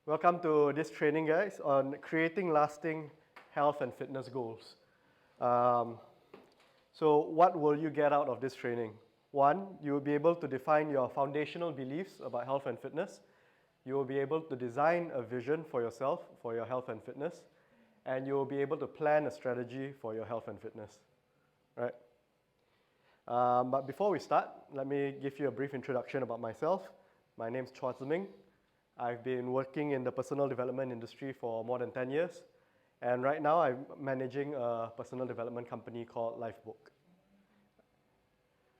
Welcome to this training, guys, on creating lasting health and fitness goals. So what will you get out of this training? One, you will be able to define your foundational beliefs about health and fitness. You will be able to design a vision for yourself, for your health and fitness, and you will be able to plan a strategy for your health and fitness, right? But before we start, let me give you a brief introduction about myself. My name is Chua Ziming. I've been working in the personal development industry for more than 10 years. And right now, I'm managing a personal development company called Lifebook.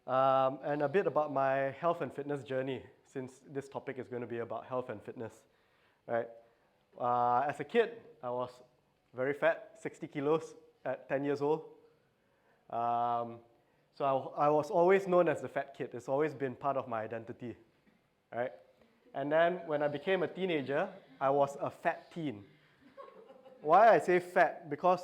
And a bit about my health and fitness journey, since this topic is going to be about health and fitness, right? As a kid, I was very fat, 60 kilos at 10 years old. So I was always known as the fat kid. It's always been part of my identity, right? And then when I became a teenager, I was a fat teen. Why I say fat? Because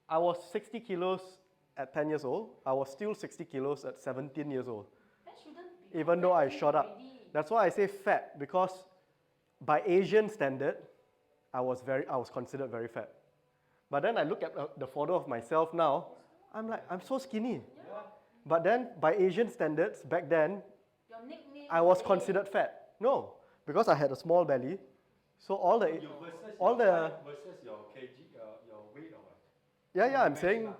I was 60 kilos at 10 years old. I was still 60 kilos at 17 years old. That shouldn't be. Even though I shot up. That's why I say fat, because by Asian standard, I was considered very fat. But then I look at the photo of myself now, I'm like, I'm so skinny. Yeah. But then by Asian standards, back then, Your nickname I was considered fat. No, because I had a small belly. So versus your kg, your weight or what? Yeah, I'm saying,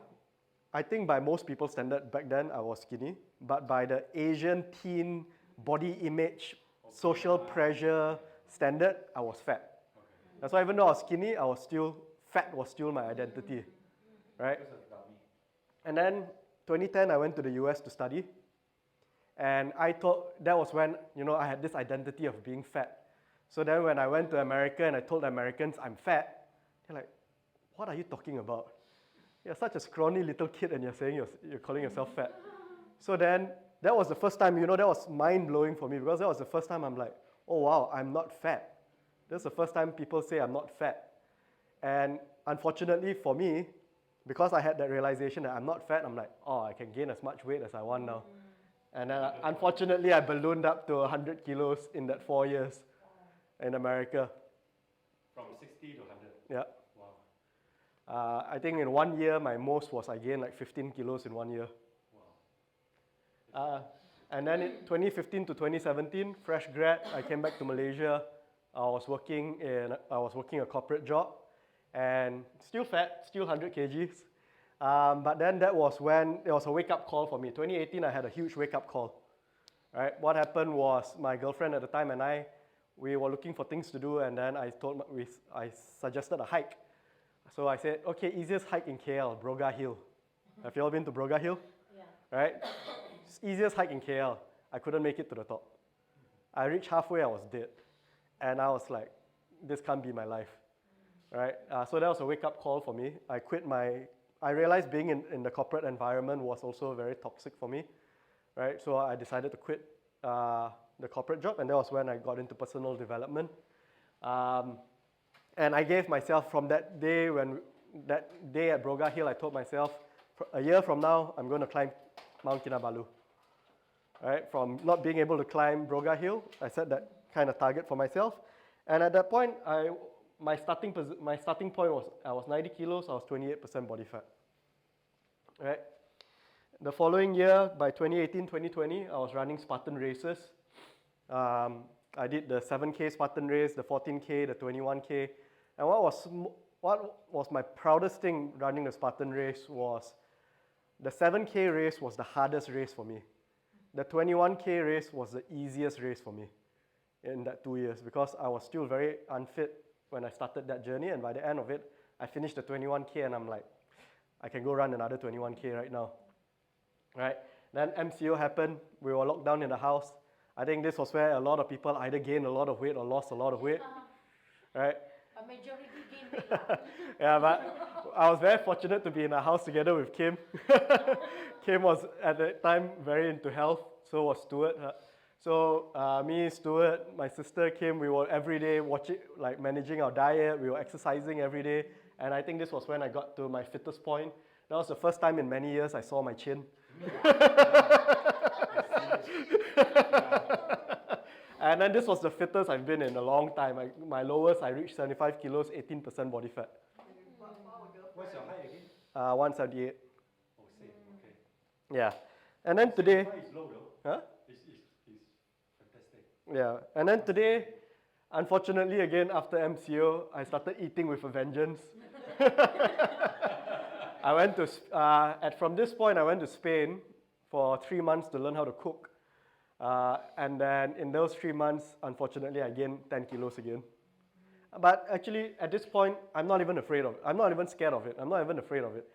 I think by most people's standard back then I was skinny, but by the Asian teen body image, social pressure standard, I was fat. Okay. That's why even though I was skinny, fat was still my identity, right? And then 2010, I went to the US to study. And I thought that was when, I had this identity of being fat. So then when I went to America and I told Americans I'm fat, they're like, what are you talking about? You're such a scrawny little kid and you're saying you're calling yourself fat. So then that was the first time, that was mind-blowing for me, because that was the first time I'm like, oh wow, I'm not fat. That's the first time people say I'm not fat. And unfortunately for me, because I had that realization that I'm not fat, I'm like, oh, I can gain as much weight as I want now. And then unfortunately, I ballooned up to 100 kilos in that 4 years in America. From 60 to 100? Yeah. Wow. I think in 1 year, my most was I gained like 15 kilos in 1 year. Wow. And then in 2015 to 2017, fresh grad, I came back to Malaysia. I was working a corporate job, and still fat, still 100 kgs. But then that was when it was a wake-up call for me. 2018, I had a huge wake-up call. Right? What happened was my girlfriend at the time and we were looking for things to do, and then I suggested a hike. So I said, okay, easiest hike in KL, Broga Hill. Have you all been to Broga Hill? Yeah. Right? Easiest hike in KL. I couldn't make it to the top. I reached halfway, I was dead. And I was like, this can't be my life. Right? So that was a wake-up call for me. I realized being in the corporate environment was also very toxic for me, right? So I decided to quit the corporate job, and that was when I got into personal development. And I gave myself from that day at Broga Hill, I told myself, a year from now, I'm going to climb Mount Kinabalu. Right? From not being able to climb Broga Hill, I set that kind of target for myself. And at that point, my starting point was I was 90 kilos, I was 28% body fat. Right? The following year, by 2018, 2020, I was running Spartan races. I did the 7K Spartan race, the 14K, the 21K. And what was my proudest thing running the Spartan race was the 7K race was the hardest race for me. The 21K race was the easiest race for me in that 2 years, because I was still very unfit when I started that journey, and by the end of it, I finished the 21K and I'm like, I can go run another 21K right now, right? Then MCO happened, we were locked down in the house. I think this was where a lot of people either gained a lot of weight or lost a lot of weight, right? A majority gained weight. Yeah, but I was very fortunate to be in a house together with Kim. Kim was at that time very into health, so was Stuart. So me, Stuart, my sister Kim, we were every day managing our diet, we were exercising every day, and I think this was when I got to my fittest point. That was the first time in many years I saw my chin. And And then this was the fittest I've been in a long time. My lowest, I reached 75 kilos, 18% body fat. What's your height again? 178. Oh, same. Okay. Yeah. And then today, 75 is low though. huh? It's fantastic. Yeah. And then today, unfortunately, again, after MCO, I started eating with a vengeance. I went to, from this point, I went to Spain for 3 months to learn how to cook. And then in those 3 months, unfortunately, I gained 10 kilos again. But actually, at this point, I'm not even afraid of it. I'm not even scared of it. I'm not even afraid of it.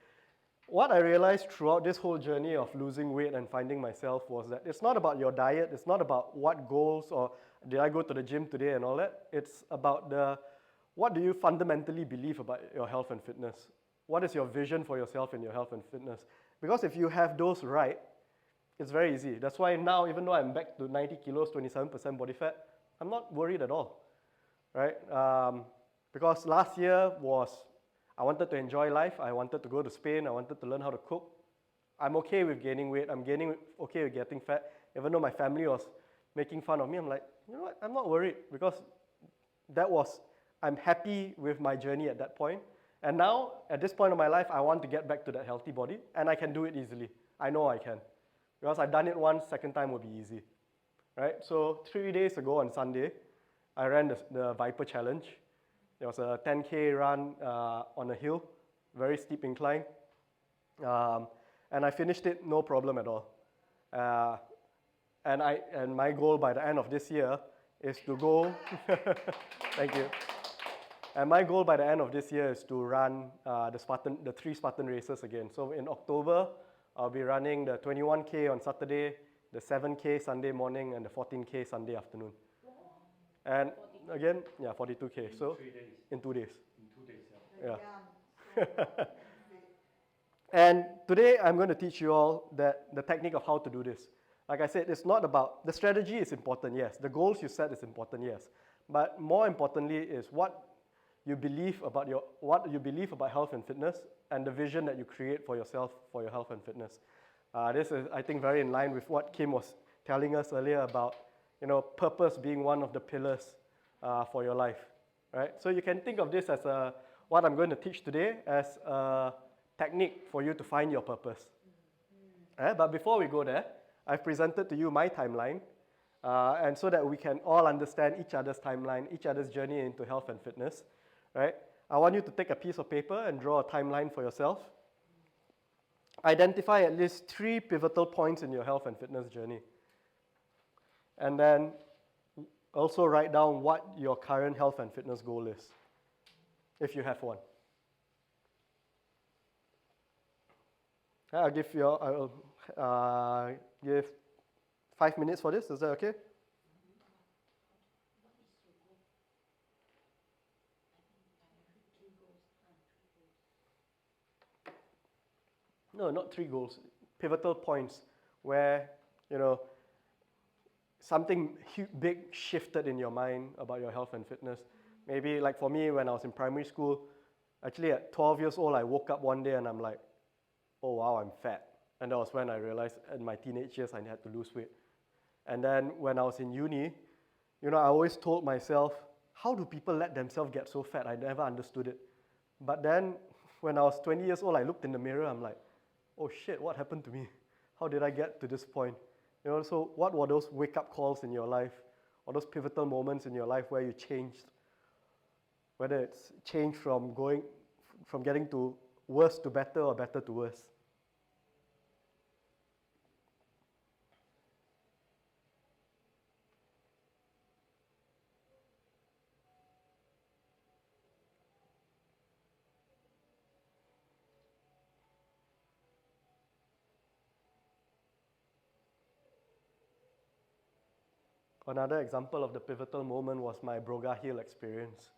What I realized throughout this whole journey of losing weight and finding myself was that it's not about your diet. It's not about what goals or did I go to the gym today and all that. It's about what do you fundamentally believe about your health and fitness? What is your vision for yourself and your health and fitness? Because if you have those right, it's very easy. That's why now, even though I'm back to 90 kilos, 27% body fat, I'm not worried at all, right? Because last year I wanted to enjoy life. I wanted to go to Spain. I wanted to learn how to cook. I'm okay with gaining weight. I'm okay with getting fat. Even though my family was making fun of me, I'm like, you know what? I'm not worried because I'm happy with my journey at that point. And now, at this point of my life, I want to get back to that healthy body, and I can do it easily. I know I can. Because I've done it once, second time will be easy, right? So 3 days ago on Sunday, I ran the Viper Challenge. It was a 10K run on a hill, very steep incline. And I finished it no problem at all. And my goal by the end of this year is to go, thank you. And my goal by the end of this year is to run the 3 Spartan races again. So in October, I'll be running the 21K on Saturday, the 7K Sunday morning, and the 14K Sunday afternoon. And again, 42K. So 3 days. in 2 days. In 2 days, Yeah. And today I'm going to teach you all the technique of how to do this. Like I said, it's not about, the strategy is important, yes. The goals you set is important, yes. But more importantly is what you believe about health and fitness and the vision that you create for yourself for your health and fitness. This is, I think, very in line with what Kim was telling us earlier about, purpose being one of the pillars for your life, right? So you can think of this as what I'm going to teach today as a technique for you to find your purpose. But before we go there, I've presented to you my timeline, and so that we can all understand each other's timeline, each other's journey into health and fitness, right? I want you to take a piece of paper and draw a timeline for yourself. Identify at least 3 pivotal points in your health and fitness journey. And then also write down what your current health and fitness goal is, if you have one. I'll give 5 minutes for this. Is that okay? No, not 3 goals. Pivotal points where, something big shifted in your mind about your health and fitness. Maybe like for me, when I was in primary school, actually at 12 years old, I woke up one day and I'm like, oh wow, I'm fat. And that was when I realized in my teenage years I had to lose weight. And then when I was in uni, I always told myself, how do people let themselves get so fat? I never understood it. But then when I was 20 years old, I looked in the mirror, I'm like, oh shit, what happened to me? How did I get to this point? So what were those wake-up calls in your life, or those pivotal moments in your life where you changed? Whether it's changed from getting to worse to better or better to worse. Another example of the pivotal moment was my Broga Hill experience.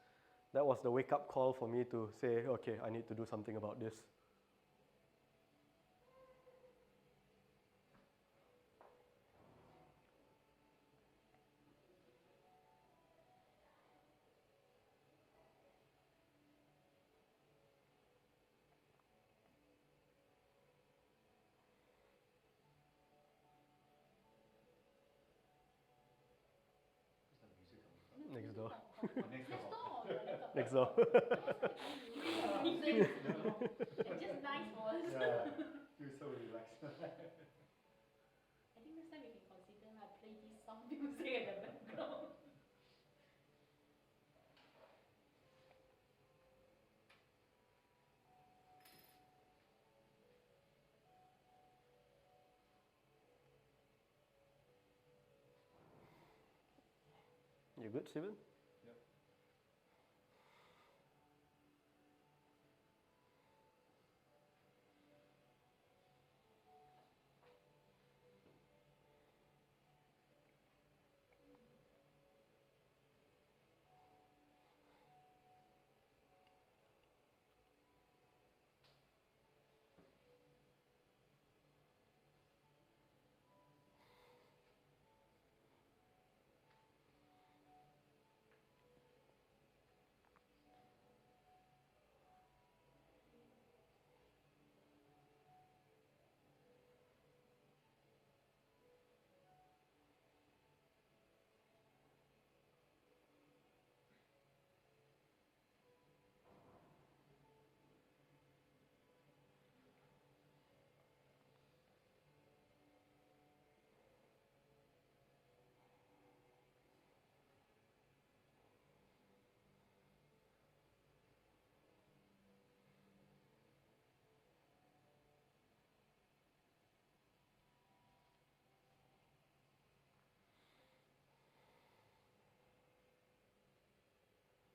That was the wake-up call for me to say, okay, I need to do something about this. Next door. Next door. It's just nice for us. Yeah, feel so relaxed. I think next time we can consider play this soft music at the background. You good, Steven? Yep.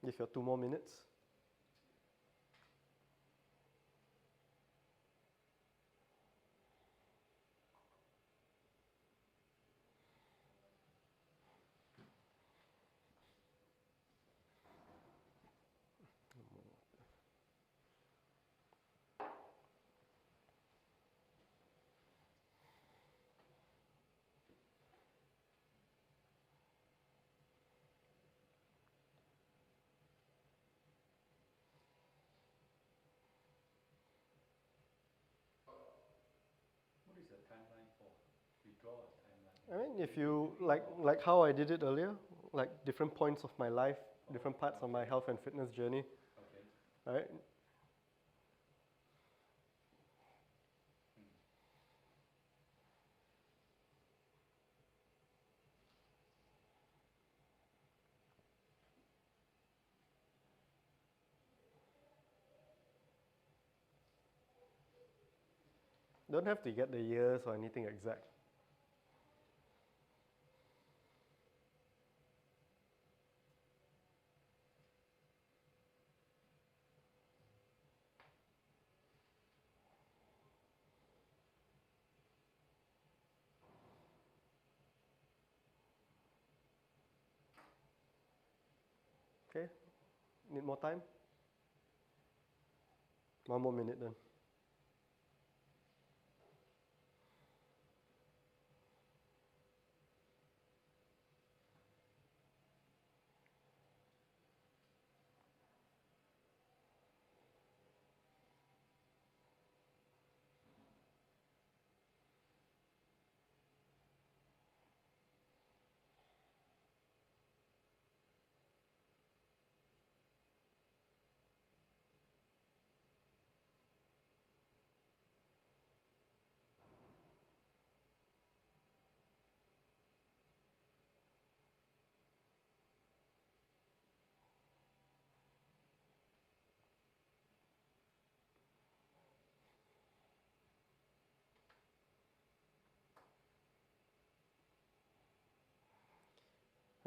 Give you 2 more minutes. What is the timeline for? We draw a timeline. I mean, if you, like how I did it earlier, like different points of my life, different parts of my health and fitness journey, Okay. right? Don't have to get the years or anything exact. Okay, need more time? 1 more minute then.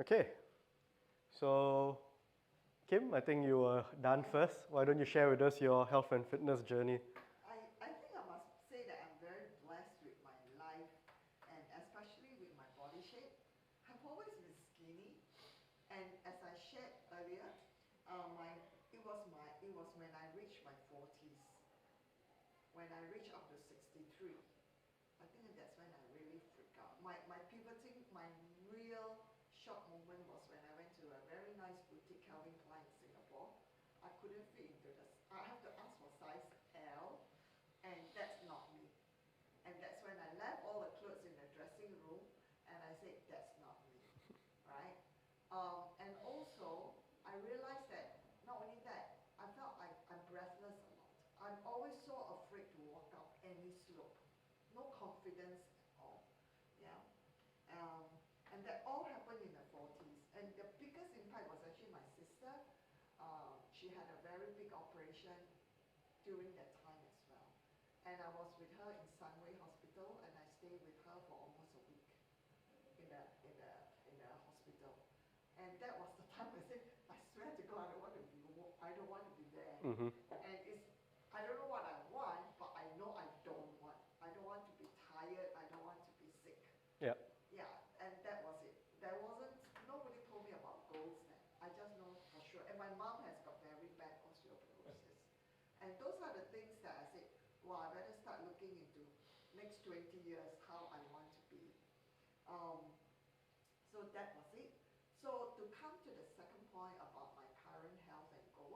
Okay, so Kim, I think you were done first. Why don't you share with us your health and fitness journey? I think I must say that I'm very blessed with my life and especially with my body shape. I've always been skinny, and as I shared earlier, it was when I reached my 40s, when I reached up to 63. I think that's when I really freaked out. My pivoting, my real shock moment was when I went to a very nice boutique Calvin Klein in Singapore. I couldn't fit into I have to ask for size L, and that's not me. And that's when I left all the clothes in the dressing room, and I said, that's not me, right? And also, confidence and all. Yeah. And that all happened in the 40s. And the biggest impact was actually my sister. She had a very big operation during that time as well. And I was with her in Sunway Hospital, and I stayed with her for almost a week in the hospital. And that was the time I said, I swear to God, I don't want to be there. Mm-hmm. And I don't know what I want, but I know I don't want. I don't want to be tired. I don't want to be sick. Yeah. Yeah, and that was it. Nobody told me about goals then. I just know for sure. And my mom has got very bad osteoporosis. And those are the things that I said, well, I better start looking into next 20 years how I want to be. So that was it. So to come to the second point about my current health and goal,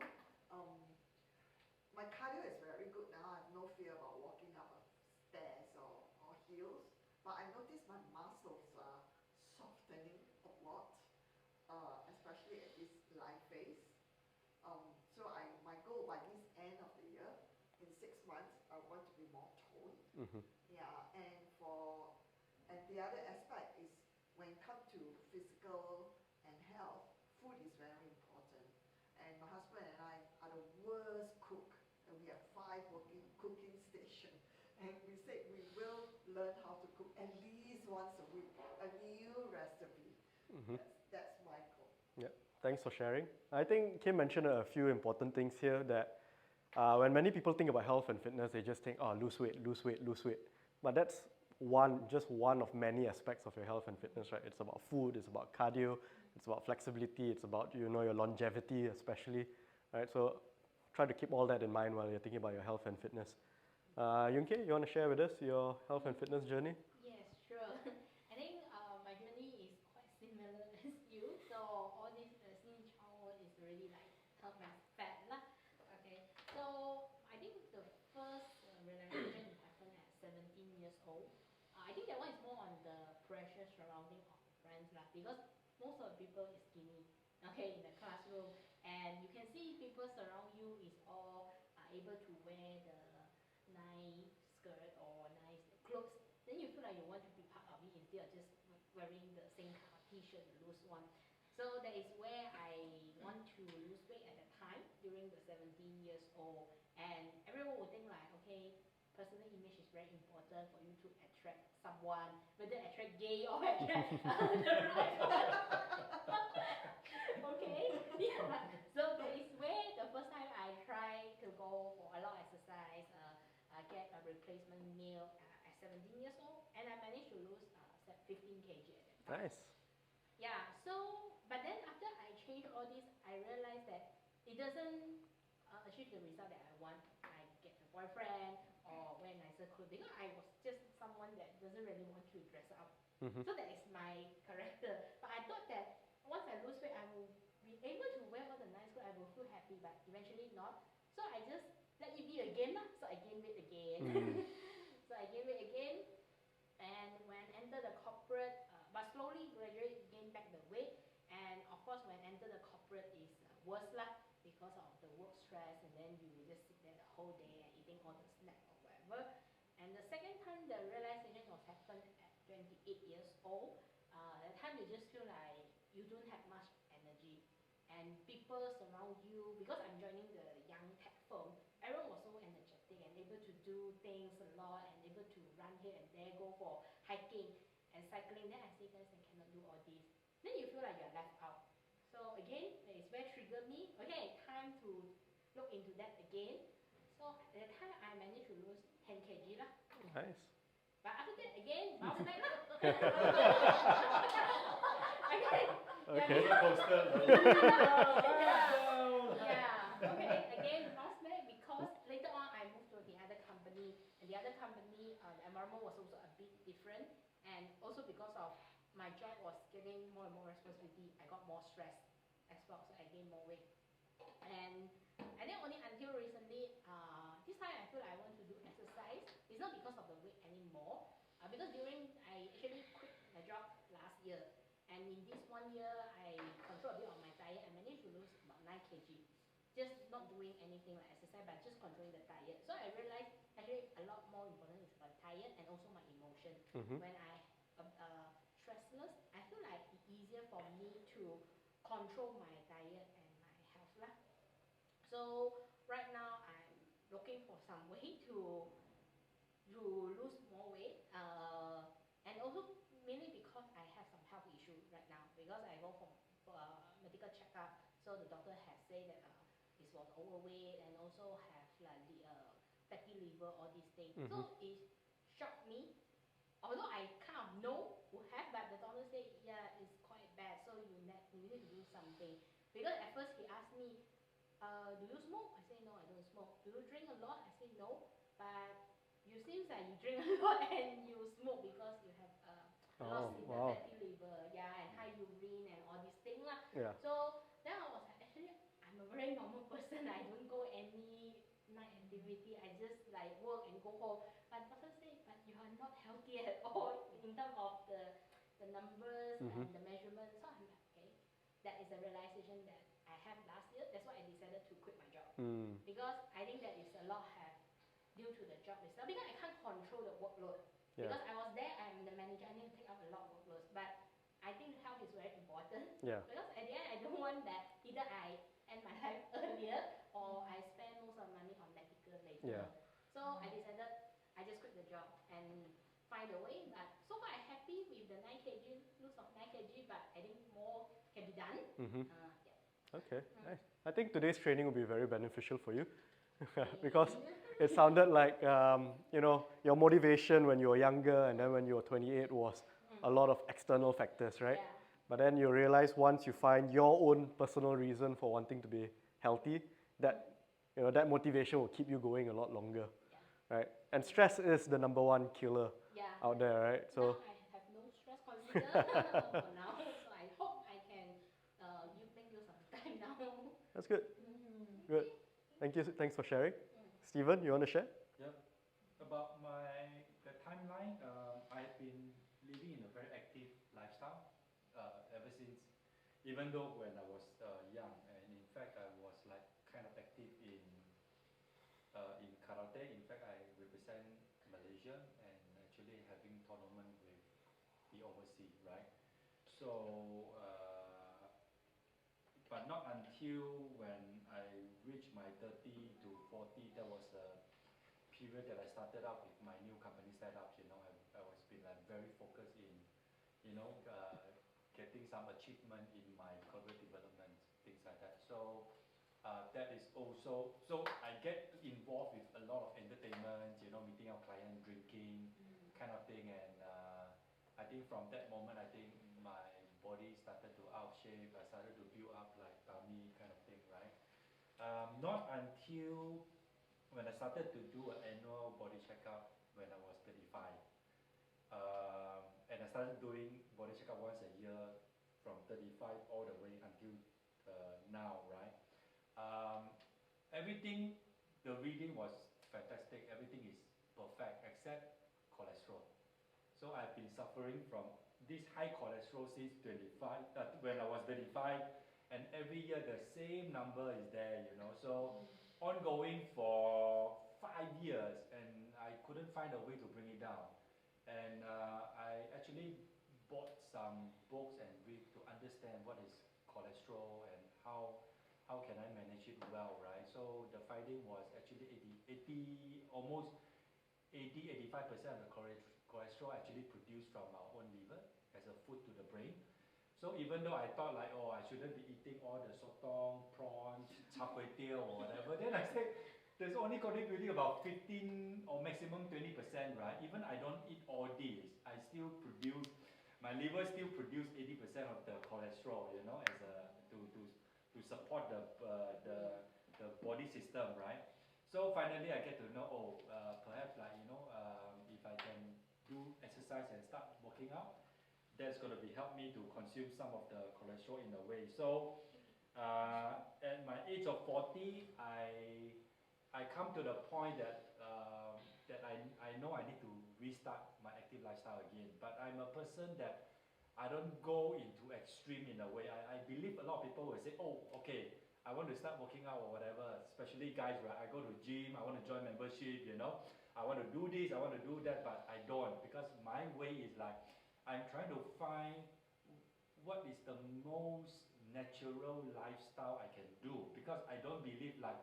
my cardio is very good now. I have no fear about walking up stairs or hills. But I notice my muscles are softening a lot, especially at this life phase. So my goal by this end of the year, in 6 months, I want to be more toned. Mm-hmm. Yeah, and the other aspect is when it comes to physical and health, food is very important. And my husband and I are the worst cook, and we have 5 cooking stations. And we said we will learn how to cook at least once a week, a new recipe. Mm-hmm. That's my goal. Yeah, thanks for sharing. I think Kim mentioned a few important things here that when many people think about health and fitness, they just think, oh, lose weight, lose weight, lose weight. But that's just one of many aspects of your health and fitness, right? It's about food, it's about cardio, it's about flexibility, it's about, your longevity especially, right? So try to keep all that in mind while you're thinking about your health and fitness. Yunke, you want to share with us your health and fitness journey? Yes, sure. I think my journey is quite similar as you. So all this since childhood is really like help my fat lah. Okay. So I think the first realization happened at 17 years old. I think that one is more on the pressure surrounding of friends lah, because most of the people is skinny. Okay, in the classroom, and you can see people surround you is all able to wear the nice skirt or nice clothes, then you feel like you want to be part of it instead of just wearing the same kind of t-shirt, the loose one. So that is where I want to lose weight at that time during the 17 years old, and everyone would think like, okay, personal image is very important for you to attract someone, whether attract gay or attract the right one. Okay, yeah. So that is where the first time I tried to go for a lot of exercise. Get a replacement meal at 17 years old, and I managed to lose 15 kg at that time. Nice. Yeah, so, but then after I changed all this, I realized that it doesn't achieve the result that I want. I get a boyfriend or wear nicer clothes, because I was just someone that doesn't really want to dress up. Mm-hmm. So that is my character. But I thought that once I lose weight, I will be able to wear all the nice clothes, I will feel happy, but eventually not. So I just let it be again, so I gain weight again. So I gain weight again, and when I enter the corporate, but slowly, gradually gain back the weight. And of course, when I enter the corporate, is worse lah, because of the work stress, and then you just sit there the whole day and eating all the snack or whatever. And the second time, the realization was happened at 28 years old. That time you just feel like you don't have much energy, and people surround you, because I'm joining the young tech firm, everyone was so energetic and able to do things a lot and able to run here and there, go for hiking and cycling. Then I say, guys, I cannot do all this. Then you feel like you're left out. So again, that is where triggered me. Okay, time to look into that again. So at that time, I managed to lose 10 kg lah. Nice. But after that, again, bounce back lah. Again. Okay. Yeah, okay, again, bounce back, because later on I moved to the other company, and the other company, the environment was also a bit different, and also because of my job was getting more and more responsibility, I got more stress as well, so I gained more weight. And I think only until recently, this time I feel like I want to do exercise. It's not because of the weight anymore, because I actually quit my job last year. And in this 1 year, I control a bit of my diet. I managed to lose about 9 kg. Just not doing anything like exercise, but just controlling the diet. So I realized actually a lot more important is about diet and also my emotion. emotion. Mhm. When I stressless, I feel like it's easier for me to control my diet and my health lah. So right now I'm looking for some way to lose more weight. And also mainly because I have some health issue right now because I go for medical checkup. So the doctor has said that it was overweight and also have like fatty liver, all these things. Mhm. So it shocked me. Although I kind of know who have, but the doctor said, yeah, it's quite bad. So you need to do something. Because at first he asked me, do you smoke? I say no, I don't smoke. Do you drink a lot? I say no. But you seems like you drink a lot and you smoke because you have Oh, loss in the wow. fatty liver, yeah, and high urine and all these things lah. Yeah. So then I was like, actually, I'm a very normal person. I don't go any night activity. I just like work and go home. But doctor say, but you are not healthy at all in terms of the numbers Mhm. and the measurements. So I'm like, okay, that is a realization that I have last year. That's why I decided to quit my job. Mm. Because I think that is a lot have due to the job itself. Because I can't control the workload. Yeah. Because I was there, I'm the manager, I need to take up a lot of workloads. But I think health is very important. Yeah. Because at the end, I don't want that either I end my life earlier or I spend most of the money on medical later. Yeah. So I decided I just quit the job and find a way. But so far I'm happy with the 9 kg, lose of 9 kg, but I think more can be done. Mhm. Yeah. Okay. Nice. I think today's training will be very beneficial for you because it sounded like your motivation when you were younger and then when you were 28 was a lot of external factors, right? Yeah. But then you realize once you find your own personal reason for wanting to be healthy, that that motivation will keep you going a lot longer, Yeah. right? And stress is the number one killer Yeah. out there, right? Now So I have no stress consider for now, so I hope I can make use of the time now. that's good. Good. Okay. Thank you. Thanks for sharing. Stephen, you want to share? Yep. About the timeline, I've been living in a very active lifestyle ever since. Even though when I was young, and in fact I was like kind of active in karate. In fact, I represent Malaysia and actually having tournament with the overseas, right? So, but not until when I reached my 30 to 40, that was a period that I started out with my new company setup. I was been like very focused in, getting some achievement in my career development, things like that. So that is also, so I get involved with a lot of entertainment, meeting our client, drinking, kind of thing. And I think from that moment, I think my body started to out shape. I started to build up like tummy kind of thing, right? Not until when I started to do an annual body checkup when I was 35. And I started doing body checkup once a year from 35 all the way until now, right? Everything, the reading was fantastic. Everything is perfect except cholesterol. So I've been suffering from this high cholesterol since 25, when I was 35, and every year the same number is there, So ongoing for 5 years, and I couldn't find a way to bring it down. And I actually bought some books and read to understand what is cholesterol and how can I manage it well, right? So the finding was actually 80 almost 85% of the cholesterol actually produced from our own liver as a food to the brain. So even though I thought like, I shouldn't be eating all the sotong, prawns, char kway teow or whatever, then I said, there's only contributing about 15 or maximum 20%, right? Even I don't eat all these, I still produce, my liver still produce 80% of the cholesterol, as to support the body system, right? So finally I get to know, perhaps like, if I can do exercise and start working out, that's going to be help me to consume some of the cholesterol in a way. So at my age of 40, I come to the point that that I know I need to restart my active lifestyle again. But I'm a person that I don't go into extreme in a way. I believe a lot of people will say, okay, I want to start working out or whatever, especially guys, right? I go to gym, I want to join membership, I want to do this, I want to do that, but I don't, because my way is like, I'm trying to find what is the most natural lifestyle I can do, because I don't believe like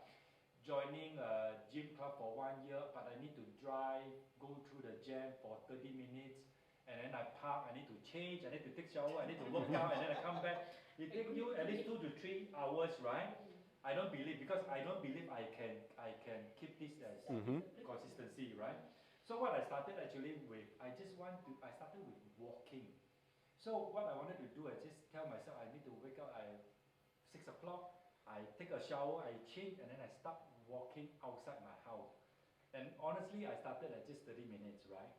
joining a gym club for 1 year, but I need to drive, go through the jam for 30 minutes, and then I park, I need to change, I need to take shower, I need to work out, and then I come back. It takes you at least 2 to 3 hours, right? I don't believe, because I don't believe I can keep this as consistency, right? So what I started actually with, I started with walking. So what I wanted to do, I just tell myself I need to wake up at 6 o'clock, I take a shower, I change, and then I start walking outside my house. And honestly, I started at just 30 minutes, right?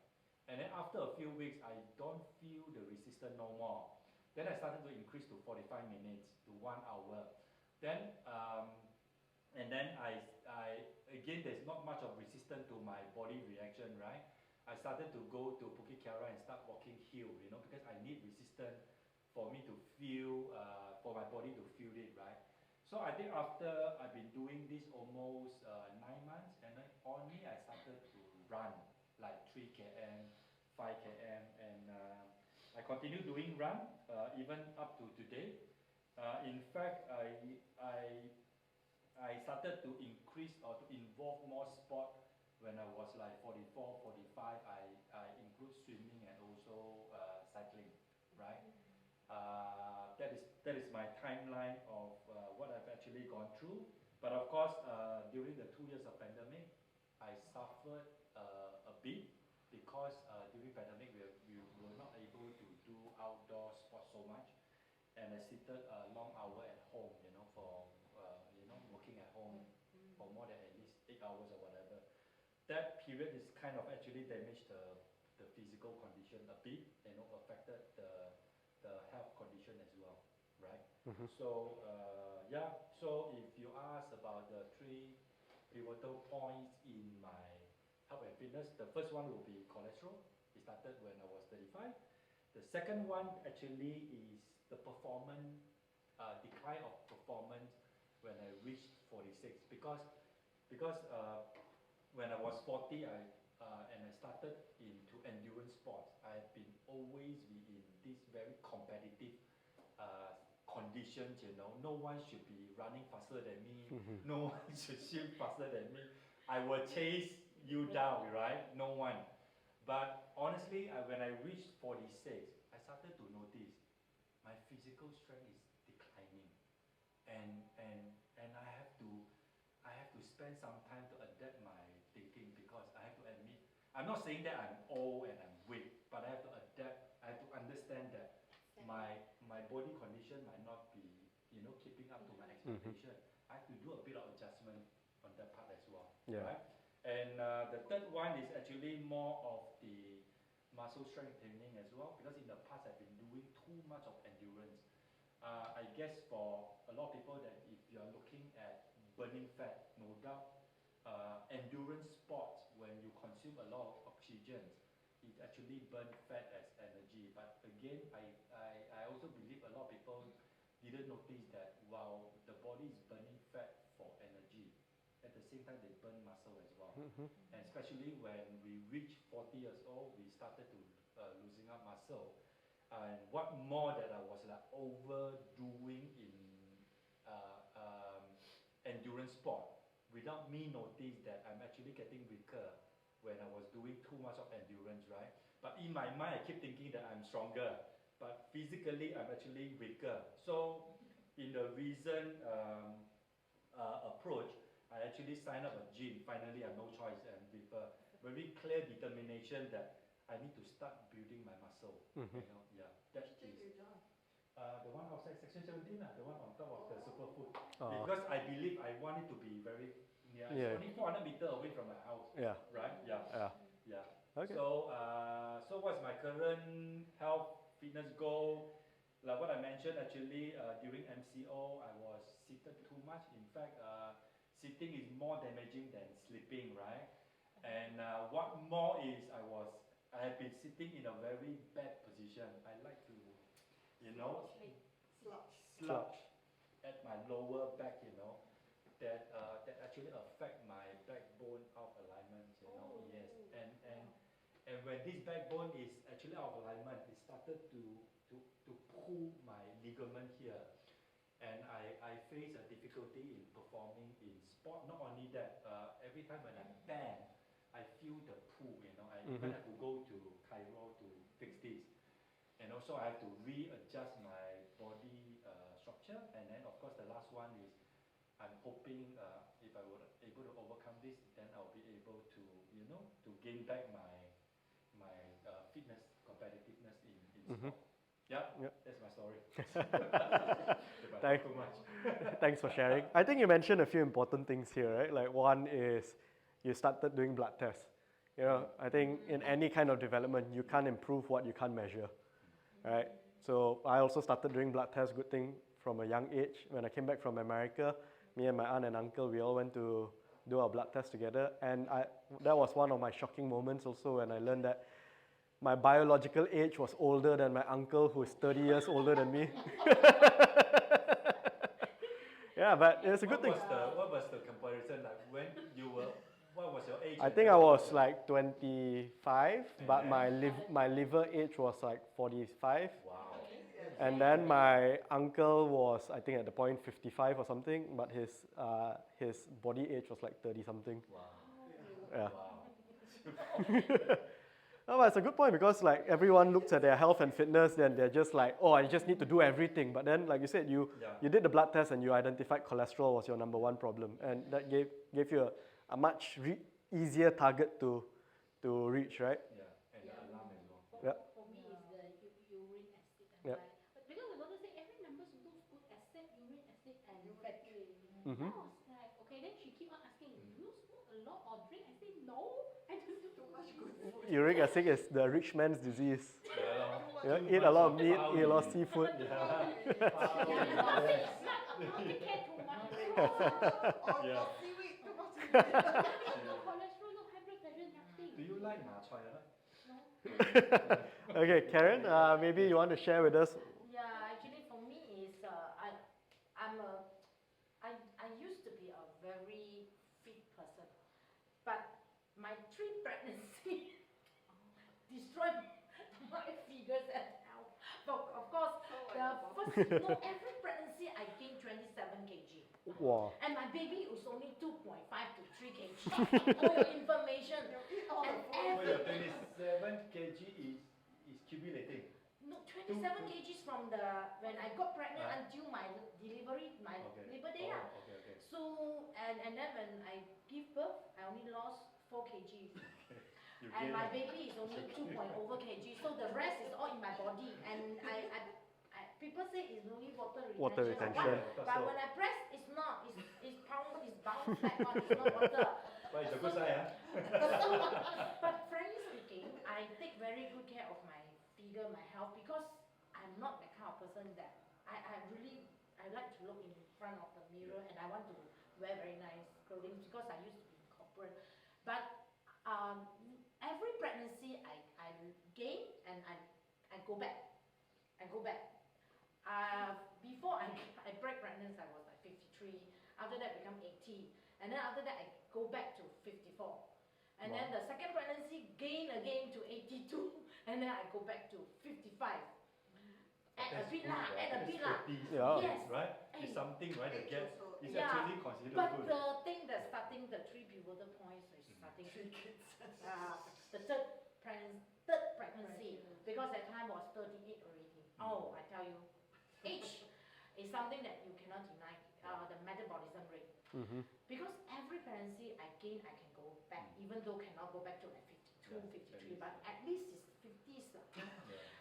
And then after a few weeks, I don't feel the resistance no more. Then I started to increase to 45 minutes to 1 hour. Then, and then again, there's not much of resistance to my body reaction, right? I started to go to Bukit Kiara and start walking hill, you know, because I need resistance for me to feel, for my body to feel it, right? So I think after I've been doing this almost 9 months, and then only I started to run, like 3 km, 5 km, and I continue doing run, even up to today. In fact, I started to increase or to involve more sport when I was like 44, 45. I include swimming and also cycling, right? That is my timeline of what I've actually gone through. But of course, during the 2 years of pandemic, I suffered a bit because during pandemic we were not able to do outdoor sports so much. And I seated a long hour at home, you know, for working at home for more than at least 8 hours or whatever. That period is kind of actually damaged the physical condition a bit, you know, affected the health condition as well, right? So yeah, so if you ask about the 3 pivotal points in my health and fitness, the first one will be cholesterol. It started when I was 35. The second one actually is the performance, decline of performance when I reached 46, because when I was 40, and I started into endurance sports, I've been always be in this very competitive conditions, you know. No one should be running faster than me, no one should swim faster than me. I will chase you down, right? No one. But honestly, when I reached 46, I started to notice my physical strength is declining, and I have to spend some time to adapt my thinking, because I have to admit, I'm not saying that I'm old and I'm weak, but I have to adapt. I have to understand that my body condition might not be, you know, keeping up to my expectation. I have to do a bit of adjustment on that part as well, right? And the third one is actually more of the muscle strength training as well, because in the past I've been doing too much of endurance. I guess for a lot of people, that if you are looking at burning fat, no doubt, endurance sports, when you consume a lot of oxygen, it actually burns fat as energy. But again, I also believe a lot of people didn't notice that while the body is burning fat for energy, at the same time they burn muscle as well. And especially when we reach 40 years old, we started to losing up muscle. And what more that I was like overdoing in endurance sport, without me notice that I'm actually getting weaker when I was doing too much of endurance, right? But in my mind, I keep thinking that I'm stronger, but physically I'm actually weaker. So in the recent approach, I actually signed up a gym. Finally, I have no choice, and with a very clear determination that I need to start building my muscle. You know, yeah, that is the one outside section 17, the one on top of the superfood. Because I believe I want it to be very near. It's only 400 meters away from my house. Right? Yeah. Okay. So, so what's my current health fitness goal? Like what I mentioned, actually, during MCO, I was seated too much. In fact, sitting is more damaging than sleeping, right? And what more is, I have been sitting in a very bad position. I like to, you know, slouch at my lower back, you know, that actually affect my backbone out alignment, you know. Yes, And when this backbone is actually out of alignment, it started to pull my ligament here. And I face a difficulty in performing in sport. Not only that, every time when I bend, I feel the pull, I even have to go to Cairo to fix this. And also I have to readjust my body structure. And then of course the last one is, I'm hoping if I were able to overcome this, then I'll be able to, to gain back my fitness, competitiveness in sport. Yeah, that's my story. Too much. Thanks for sharing. I think you mentioned a few important things here, right? Like one is you started doing blood tests. I think in any kind of development, you can't improve what you can't measure, right? So I also started doing blood tests, good thing, from a young age. When I came back from America, me and my aunt and uncle, we all went to do our blood test together. And that was one of my shocking moments also when I learned that my biological age was older than my uncle, who is 30 years older than me. Yeah, but it's a good thing. What was the comparison like when you were? What was your age? I think I was like 25, but my liver age was like 45. Wow. And then my uncle was, I think at the point 55 or something, but his body age was like 30 something. Wow. Yeah. Wow. No, but it's a good point because like everyone looks at their health and fitness, then they're just like, oh, I just need to do everything. But then, like you said, you did the blood test and you identified cholesterol was your number one problem, and that gave you a much easier target to reach, right? Yeah, and the alarm as well. For me, it's the urine acid. But because the doctor said every number looks good except urine acid and fatty. I was like, okay. Then she keep on asking, do you smoke a lot or drink? I say no. I just do Too much good food. Uric acid is the rich man's disease. Yeah. Eat a lot of meat, eat a lot of seafood. not take care too much. Or seaweed, too much seaweed. No cholesterol, no high blood pressure, nothing. Do you like ma choy? No. Okay, Karen, maybe you want to share with us. Yeah, actually for me is I used to be a very fit person, but my 3 pregnancy destroyed my figures and health. But of course, every pregnancy I gained 27 kg. Wow. And my baby was only 2.5 to 3 kg. For your information. And Well, your 27 kg is cumulating. No, 27 kgs from when I got pregnant until my delivery, my labor day. Okay. So, and then when I give birth, I only lost 4 kgs. And my baby is only 2 over kg. So the rest is all in my body. And people say it's only water retention. But when I press, it's not. It's bound back on. It's not water. But it's a good sign, But frankly speaking, I take very good care of my figure, my health, because I'm not the kind of person that I like to look in front of the mirror and I want to wear very nice clothing because I used to be corporate. But every pregnancy I gain and I go back. Before I break pregnancy, I was like 53. After that, become 80. And then after that, I go back to 54. And then the second pregnancy, gain again to 82. And then I go back to 55. Add a bit lah. Yeah. Yes. Right? It's something, right? The gap is Yeah. actually considered But good. the thing that's starting the 3 pivotal points is starting the third pregnancy, because that time was 38 already. Oh, I tell you, age is something that you cannot deny. The metabolism rate. Because every pregnancy I gain, I can go back, even though cannot go back to like 52, 53, but at least it's 50s.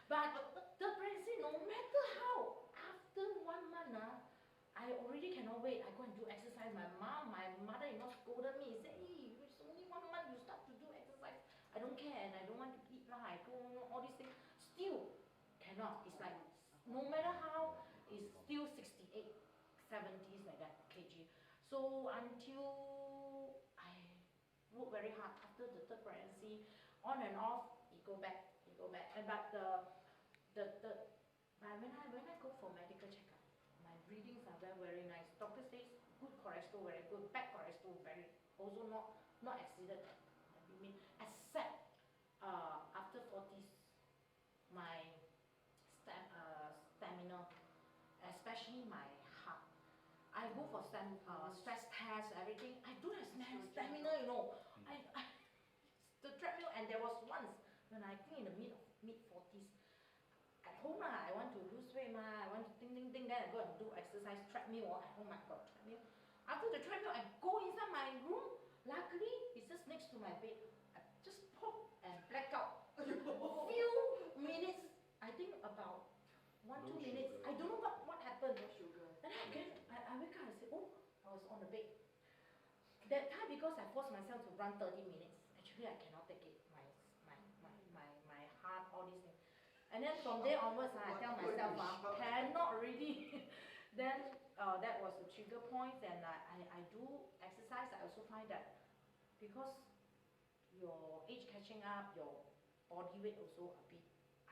But the pregnancy, no matter how, after 1 month, I already cannot wait. I go and do exercise. My mother-in-law scolded me. Said, hey, it's only 1 month, you start to do exercise. I don't care and I don't want to eat lah. I go all these things. Still cannot. It's like, no matter how, it's still 68, 70s like that kg. So until I work very hard after the third pregnancy, on and off, it go back. And but when I go for medical checkup, my readings are very nice. Doctor says good cholesterol, very good. Bad cholesterol, very also not exceeded the limit, except my stamina, especially my heart. I go for stress test, everything. I don't have stamina, you know. The treadmill, and there was once when I think in the mid 40s, at home I want to lose weight I want to think, then I go and do exercise treadmill at home. I got treadmill. After the treadmill, I go inside my room. Luckily, it's just next to my bed. I just pop and black out. Few minutes, I think about 1-2 minutes. I don't know what happened. Then I wake up and say, oh, I was on the bed. That time, because I forced myself to run 30 minutes, actually I cannot take it. My heart, all these things. And then from there onwards, I tell myself, cannot really. Then that was the trigger point, and I do exercise. I also find that because your age catching up, your body weight also a bit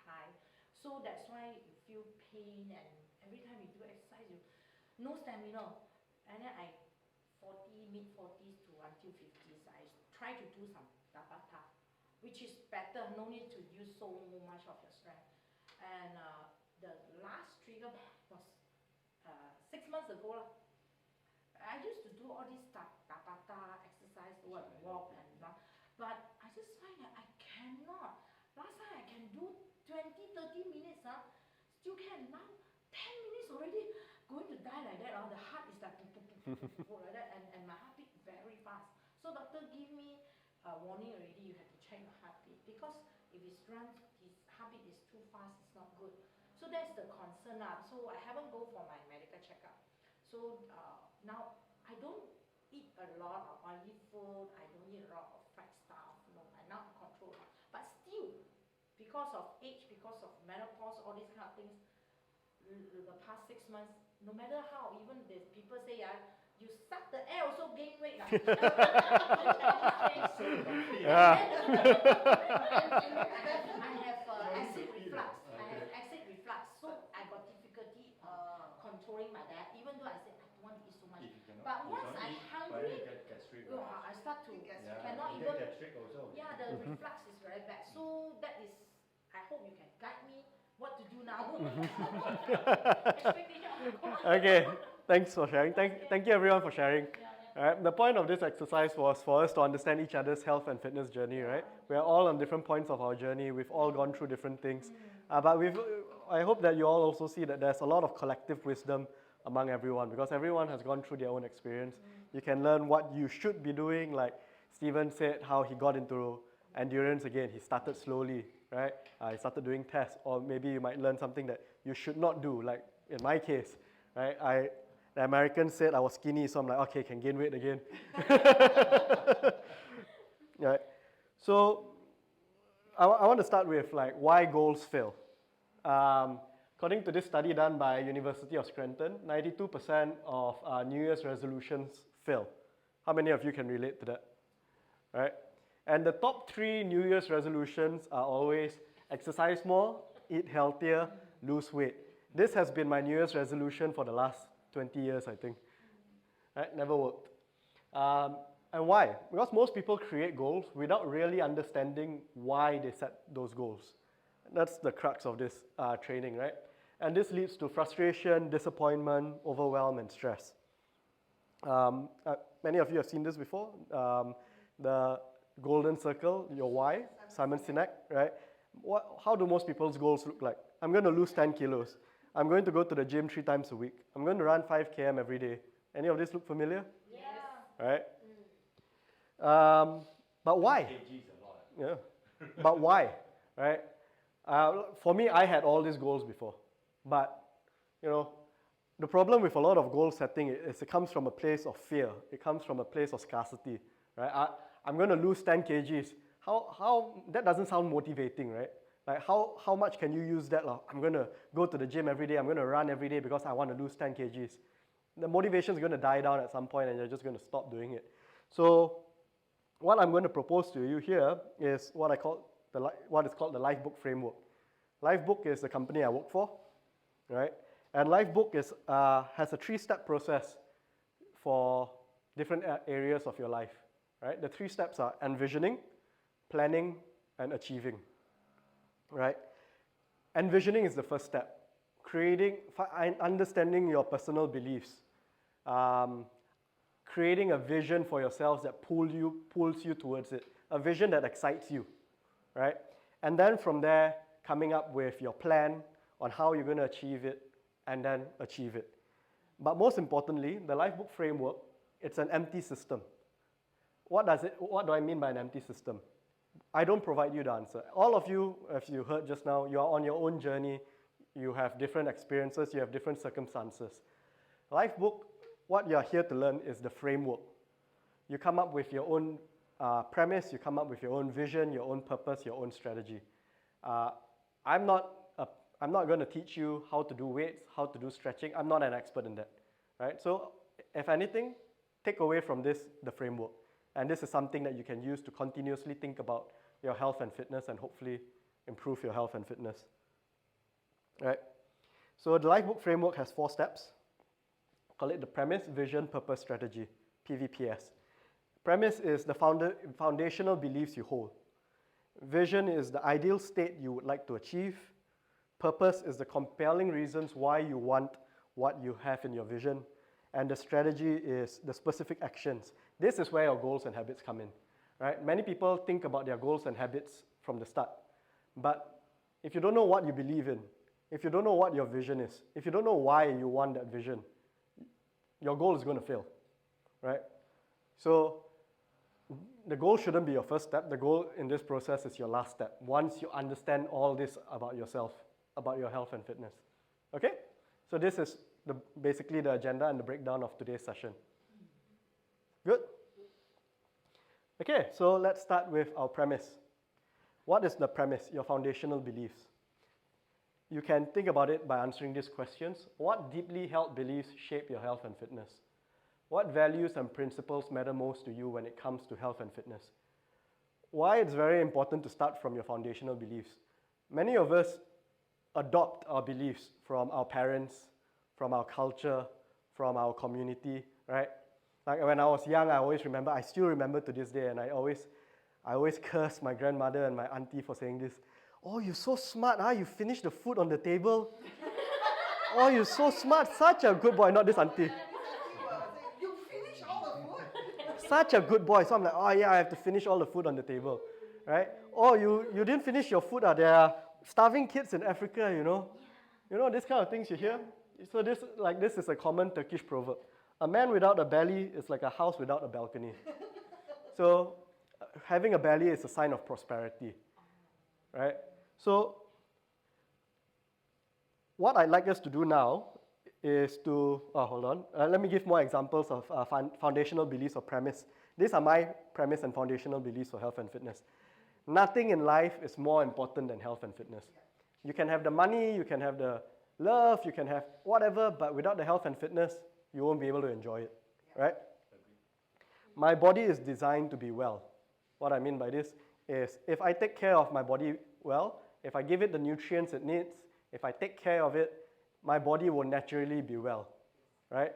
high. So that's why you feel pain, and every time you do exercise, you no stamina. And then mid-40s to until 50s, I try to do some tabata, which is better, no need to use so much of your strength. And the last trigger was 6 months ago. I used to do all this tabata exercise, walk and run, but I just find that I cannot. Last time I can do 20-30 minutes, still can. Now 10 minutes already, going to die like that. The heart is like like that, and my heartbeat very fast. So doctor give me a warning already. You have to check your heartbeat, because if it's runs, his heartbeat is too fast. It's not good. So that's the concern. So I haven't go for my medical checkup. So now I don't eat a lot of oily food. I don't eat a lot of fried stuff. No, I now control. But still, because of age, because of menopause, all these kind of things, the past 6 months, no matter how, even the people say, you suck the air also gain weight. Yeah. I have acid reflux. So I got difficulty controlling my diet, even though I said I don't want to eat so much. But once I'm hungry, I start to cannot even. Gastric also. Yeah, the reflux is very bad. So that is, I hope you can guide me what to do now. Okay, thanks for sharing. Thank you everyone for sharing. Right, the point of this exercise was for us to understand each other's health and fitness journey, right? We are all on different points of our journey. We've all gone through different things. But I hope that you all also see that there's a lot of collective wisdom among everyone, because everyone has gone through their own experience. You can learn what you should be doing, like Stephen said, how he got into endurance again. He started slowly, right? He started doing tests, or maybe you might learn something that you should not do, like in my case, right? The Americans said I was skinny, so I'm like, okay, can gain weight again. Right. So I want to start with like why goals fail. According to this study done by University of Scranton, 92% of New Year's resolutions fail. How many of you can relate to that? Right? And the top 3 New Year's resolutions are always exercise more, eat healthier, lose weight. This has been my New Year's resolution for the last 20 years, I think. Right? Never worked. And why? Because most people create goals without really understanding why they set those goals. That's the crux of this training, right? And this leads to frustration, disappointment, overwhelm, and stress. Many of you have seen this before. The golden circle, your why, Simon Sinek, right? How do most people's goals look like? I'm going to lose 10 kilos. I'm going to go to the gym 3 times a week. I'm going to run 5 km every day. Any of this look familiar? Yes. Right? But why? Kgs a lot. Yeah. But why? Right? For me, I had all these goals before. But, the problem with a lot of goal setting is it comes from a place of fear. It comes from a place of scarcity. Right? I'm going to lose 10 kgs. How that doesn't sound motivating, right? Like how much can you use that? I'm going to go to the gym every day. I'm going to run every day because I want to lose 10 kgs. The motivation is going to die down at some point and you're just going to stop doing it. So what I'm going to propose to you here is what is called the Lifebook framework. Lifebook is the company I work for, right? And Lifebook has a 3-step process for different areas of your life, right? The 3 steps are envisioning, planning, and achieving, right? envisioning is the first step. Understanding your personal beliefs, creating a vision for yourselves that pulls you towards it, a vision that excites you, right? And then from there, coming up with your plan on how you're going to achieve it, and then achieve it. But most importantly, the Lifebook framework, it's an empty system. What do I mean by an empty system? I don't provide you the answer. All of you, as you heard just now, you are on your own journey. You have different experiences, you have different circumstances. Lifebook, what you're here to learn is the framework. You come up with your own premise, you come up with your own vision, your own purpose, your own strategy. I'm not going to teach you how to do weights, how to do stretching. I'm not an expert in that, right? So if anything, take away from this the framework. And this is something that you can use to continuously think about your health and fitness and hopefully improve your health and fitness. Right? So the Lifebook framework has 4 steps. Call it the premise, vision, purpose, strategy, PVPS. Premise is the foundational beliefs you hold. Vision is the ideal state you would like to achieve. Purpose is the compelling reasons why you want what you have in your vision. And the strategy is the specific actions. This is where your goals and habits come in. Right? Many people think about their goals and habits from the start. But if you don't know what you believe in, if you don't know what your vision is, if you don't know why you want that vision, your goal is going to fail, right? So the goal shouldn't be your first step. The goal in this process is your last step. Once you understand all this about yourself, about your health and fitness. Okay? So this is basically the agenda and the breakdown of today's session. Good? Okay, so let's start with our premise. What is the premise, your foundational beliefs? You can think about it by answering these questions. What deeply held beliefs shape your health and fitness? What values and principles matter most to you when it comes to health and fitness? Why it's very important to start from your foundational beliefs. Many of us adopt our beliefs from our parents, from our culture, from our community, right? Like when I was young, I still remember to this day, and I always curse my grandmother and my auntie for saying this. Oh, you're so smart, huh? You finished the food on the table. Oh, you're so smart, such a good boy. Not this auntie. You finish all the food? Such a good boy. So I'm like, oh yeah, I have to finish all the food on the table, right? Oh, you didn't finish your food. There are starving kids in Africa, you know. You know, these kind of things you hear. So this is a common Turkish proverb. A man without a belly is like a house without a balcony. So having a belly is a sign of prosperity, right? So what I'd like us to do now is to, let me give more examples of foundational beliefs or premise. These are my premise and foundational beliefs for health and fitness. Nothing in life is more important than health and fitness. You can have the money, you can have the love, you can have whatever, but without the health and fitness, you won't be able to enjoy it, right? My body is designed to be well. What I mean by this is if I take care of my body well, if I give it the nutrients it needs, if I take care of it, my body will naturally be well, right?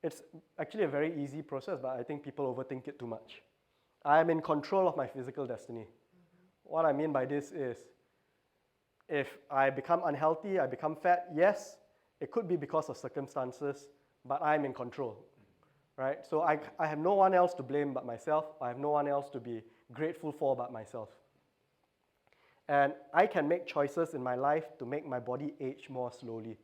It's actually a very easy process, but I think people overthink it too much. I am in control of my physical destiny. What I mean by this is if I become unhealthy, I become fat, yes, it could be because of circumstances, but I'm in control, right? So I have no one else to blame but myself. I have no one else to be grateful for but myself. And I can make choices in my life to make my body age more slowly,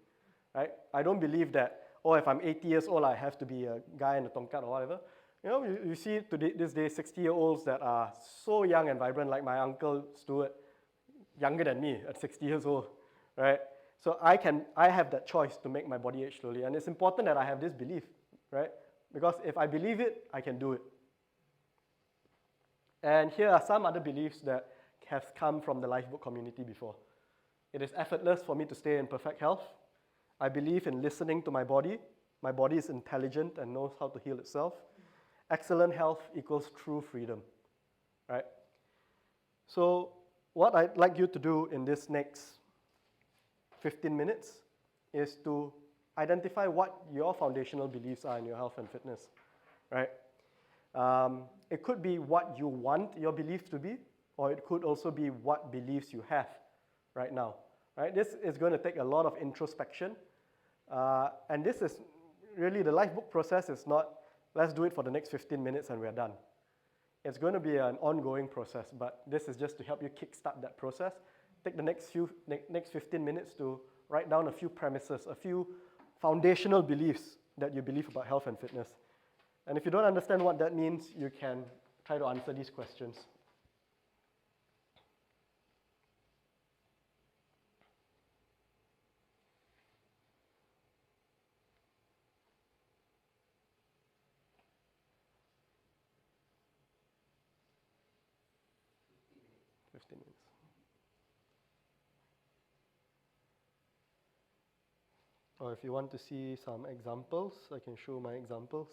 right? I don't believe that, if I'm 80 years old, I have to be a guy in a tongkat or whatever. You know, you see today, this day 60-year-olds that are so young and vibrant, like my uncle Stuart, younger than me at 60 years old, right? So I have that choice to make my body age slowly. And it's important that I have this belief, right? Because if I believe it, I can do it. And here are some other beliefs that have come from the Lifebook community before. It is effortless for me to stay in perfect health. I believe in listening to my body. My body is intelligent and knows how to heal itself. Excellent health equals true freedom, right? So what I'd like you to do in this next 15 minutes is to identify what your foundational beliefs are in your health and fitness, right? It could be what you want your belief to be, or it could also be what beliefs you have right now. right? This is going to take a lot of introspection. And this is really, the life book process is not, let's do it for the next 15 minutes and we're done. It's going to be an ongoing process, but this is just to help you kickstart that process. Take the next 15 minutes to write down a few premises, a few foundational beliefs that you believe about health and fitness. And if you don't understand what that means, you can try to answer these questions. Or if you want to see some examples, I can show my examples.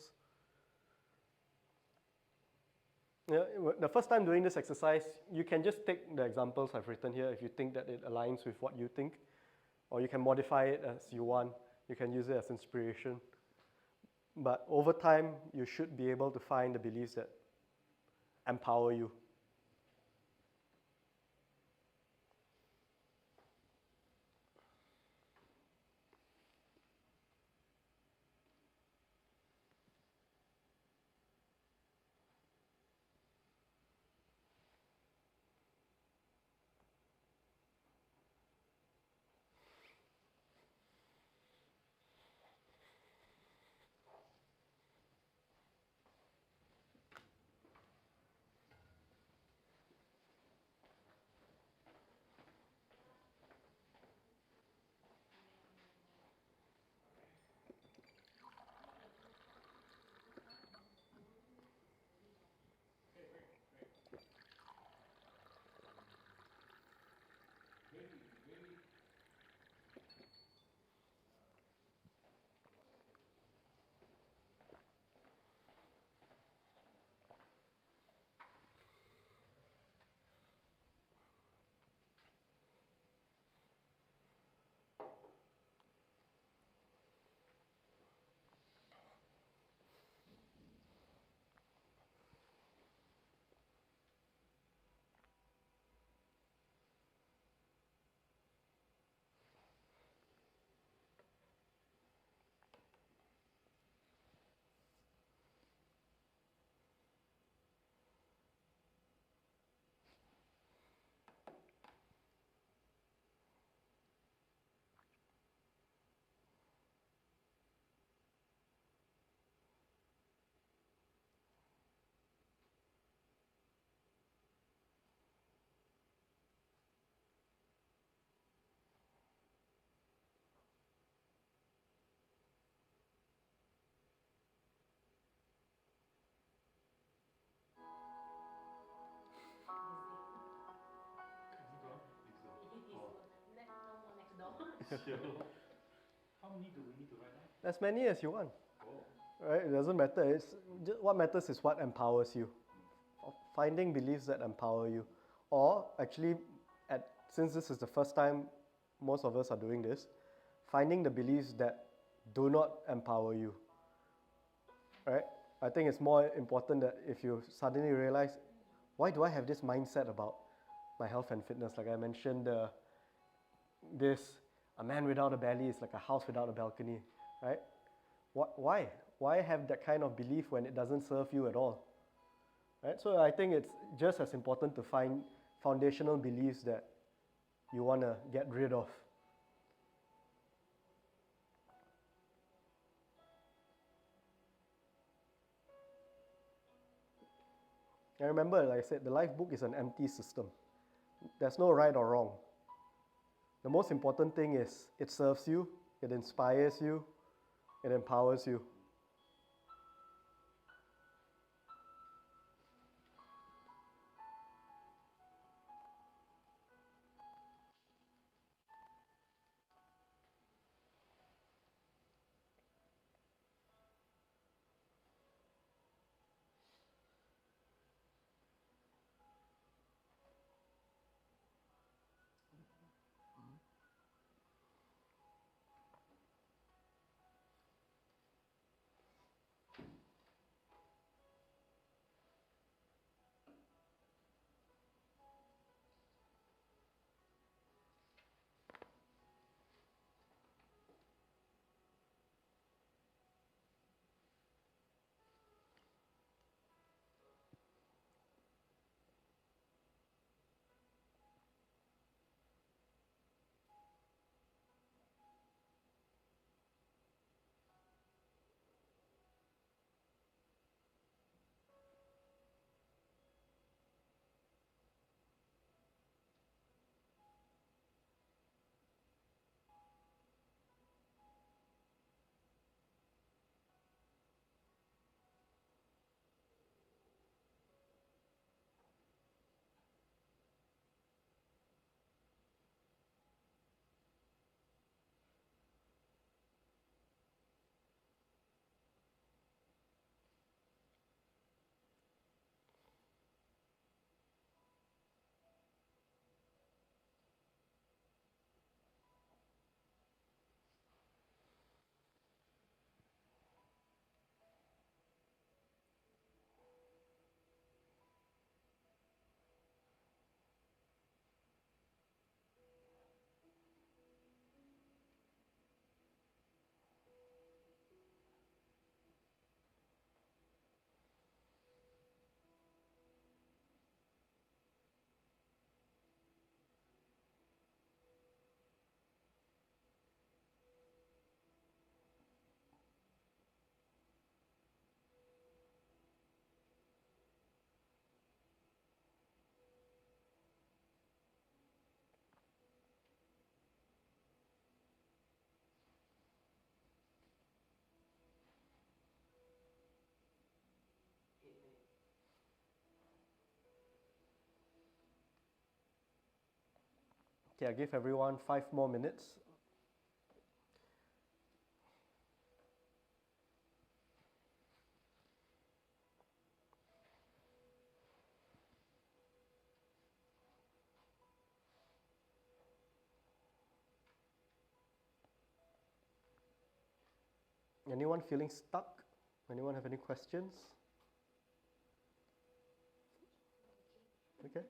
Yeah, the first time doing this exercise, you can just take the examples I've written here if you think that it aligns with what you think, or you can modify it as you want. You can use it as inspiration. But over time, you should be able to find the beliefs that empower you. How many do we need to write down? As many as you want. Oh. Right? It doesn't matter. What matters is what empowers you. Finding beliefs that empower you. Or actually, since this is the first time most of us are doing this, finding the beliefs that do not empower you. Right? I think it's more important that if you suddenly realize, why do I have this mindset about my health and fitness? Like I mentioned, a man without a belly is like a house without a balcony, right? Why? Why have that kind of belief when it doesn't serve you at all? Right? So I think it's just as important to find foundational beliefs that you want to get rid of. And remember, like I said, the life book is an empty system. There's no right or wrong. The most important thing is it serves you, it inspires you, it empowers you. Okay, I give everyone 5 more minutes. Anyone feeling stuck? Anyone have any questions? Okay.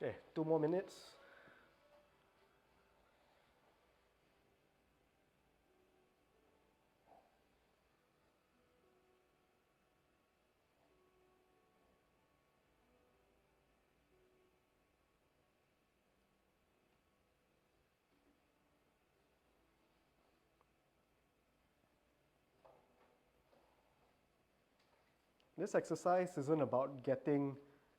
Okay, 2 more minutes. This exercise isn't about getting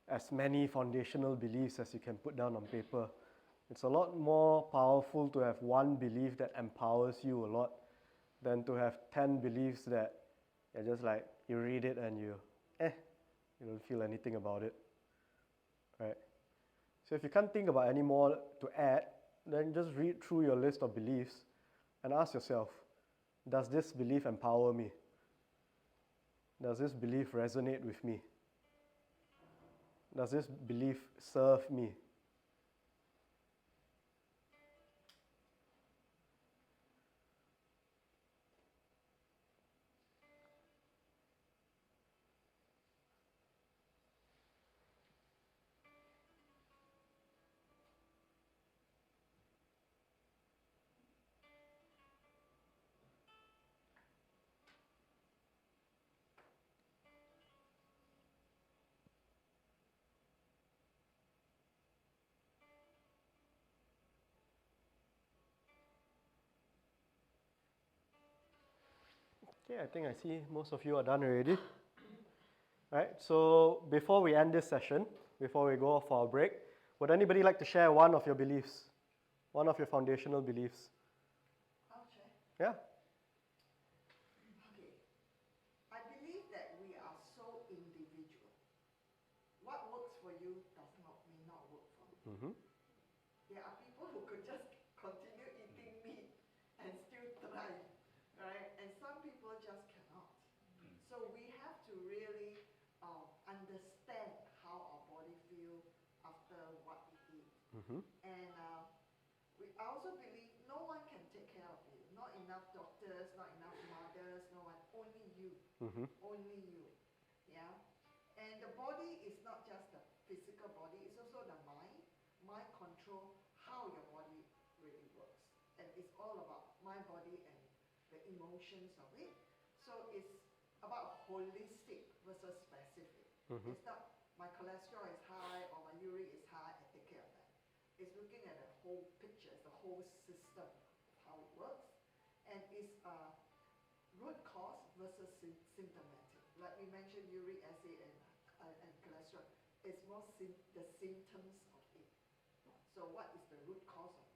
as many foundational beliefs as you can put down on paper. It's a lot more powerful to have one belief that empowers you a lot than to have 10 beliefs that are just like you read it and you don't feel anything about it, right? So if you can't think about any more to add, then just read through your list of beliefs and ask yourself, does this belief empower me? Does this belief resonate with me? Does this belief serve me? Okay, I think I see most of you are done already. Right, so before we end this session, before we go for our break, would anybody like to share one of your beliefs? One of your foundational beliefs? I'll share. Yeah? Okay. I believe that we are so individual. What works for you may not work for me. Mm-hmm. There are people who could just continue eating meat and still thrive, right? And some people just cannot. So we have to really enough doctors, not enough mothers, no one, only you. Mm-hmm. Only you. Yeah? And the body is not just the physical body, it's also the mind. Mind control how your body really works. And it's all about my body and the emotions of it. So it's about holistic versus specific. Mm-hmm. It's not my cholesterol is high or my uric is high, I take care of that. It's looking at the whole picture, it's the whole system of how it works. And it's root cause versus symptomatic. Like we mentioned uric acid and cholesterol, it's more the symptoms of it. So what is the root cause of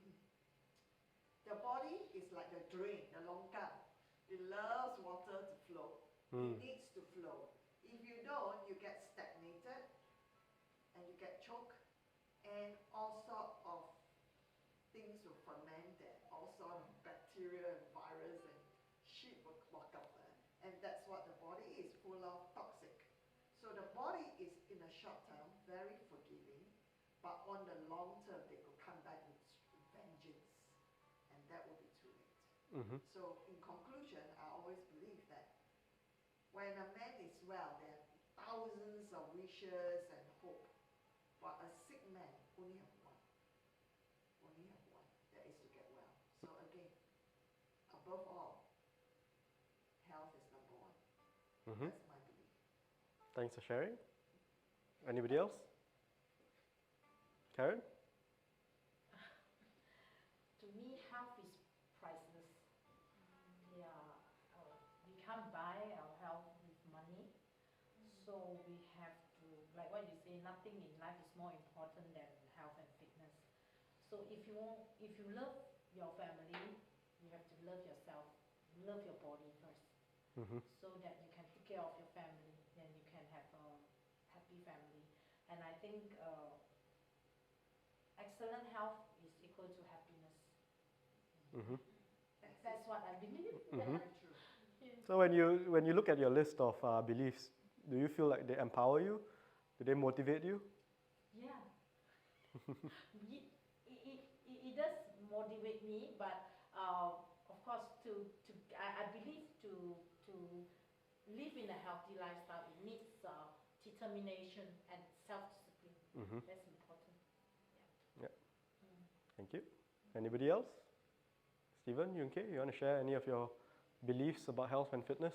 it? The body is like the drain, the longkang. It loves water to flow. It needs to flow. If you don't, you get stagnated and you get choked and all sorts of things will ferment there. All sorts of bacteria and virus and shit will walk up there. And that's what the body is, full of toxic. So the body is in the short term very forgiving, but on the long term they could come back with vengeance. And that will be too late. Mm-hmm. So in conclusion, I always believe that when a man is well, there are thousands of wishes and hope. But a sick man only have one. Only have one. That is to get well. So again, above all, health is number one. Mm-hmm. That's my belief. Thanks for sharing. Anybody else? Karen? To me, health is priceless. Yeah, we can't buy our health with money. So we have to, like what you say, nothing in life is more important than health and fitness. So if you love your family, you have to love yourself, love your body first, Mm-hmm. so that you can take care of your family, then you can have a happy family. And I think excellent health is equal to happiness. Mm-hmm. That's what I believe. Mm-hmm. Very true. So when you look at your list of beliefs, do you feel like they empower you? Do they motivate you? Yeah. It does motivate me, but of course, I believe to live in a healthy lifestyle, it needs determination and self-discipline. Mm-hmm. That's important. Yeah. Thank you. Anybody else? Stephen, Yunke, you want to share any of your beliefs about health and fitness?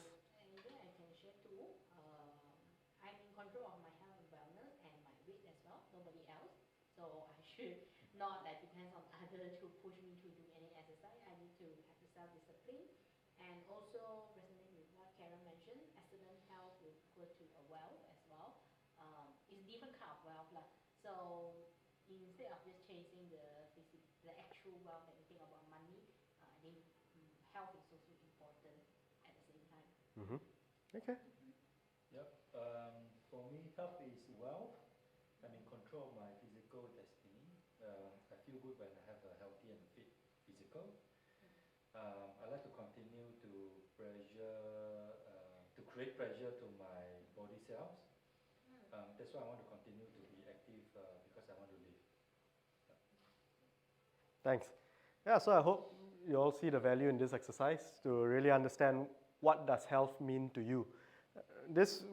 Anything I can share too. I'm in control of my health and wellness and my weight as well. Nobody else. So I should not depend on others to push me to do any exercise. I need to have the self-discipline. And also resonating with what Karen mentioned, excellent health will equal to a wealth as well. It's different kind of wealth. So instead of just chasing the actual wealth and think about money, I think health is also important at the same time. Mm-hmm. Okay. Yep. For me, health is wealth. I'm in control of my physical destiny. I feel good when I have a healthy and fit physical. I like to continue to create pressure to my body cells. That's why I want to continue to be active because I want to live. Thanks. Yeah, so I hope you all see the value in this exercise to really understand what does health mean to you.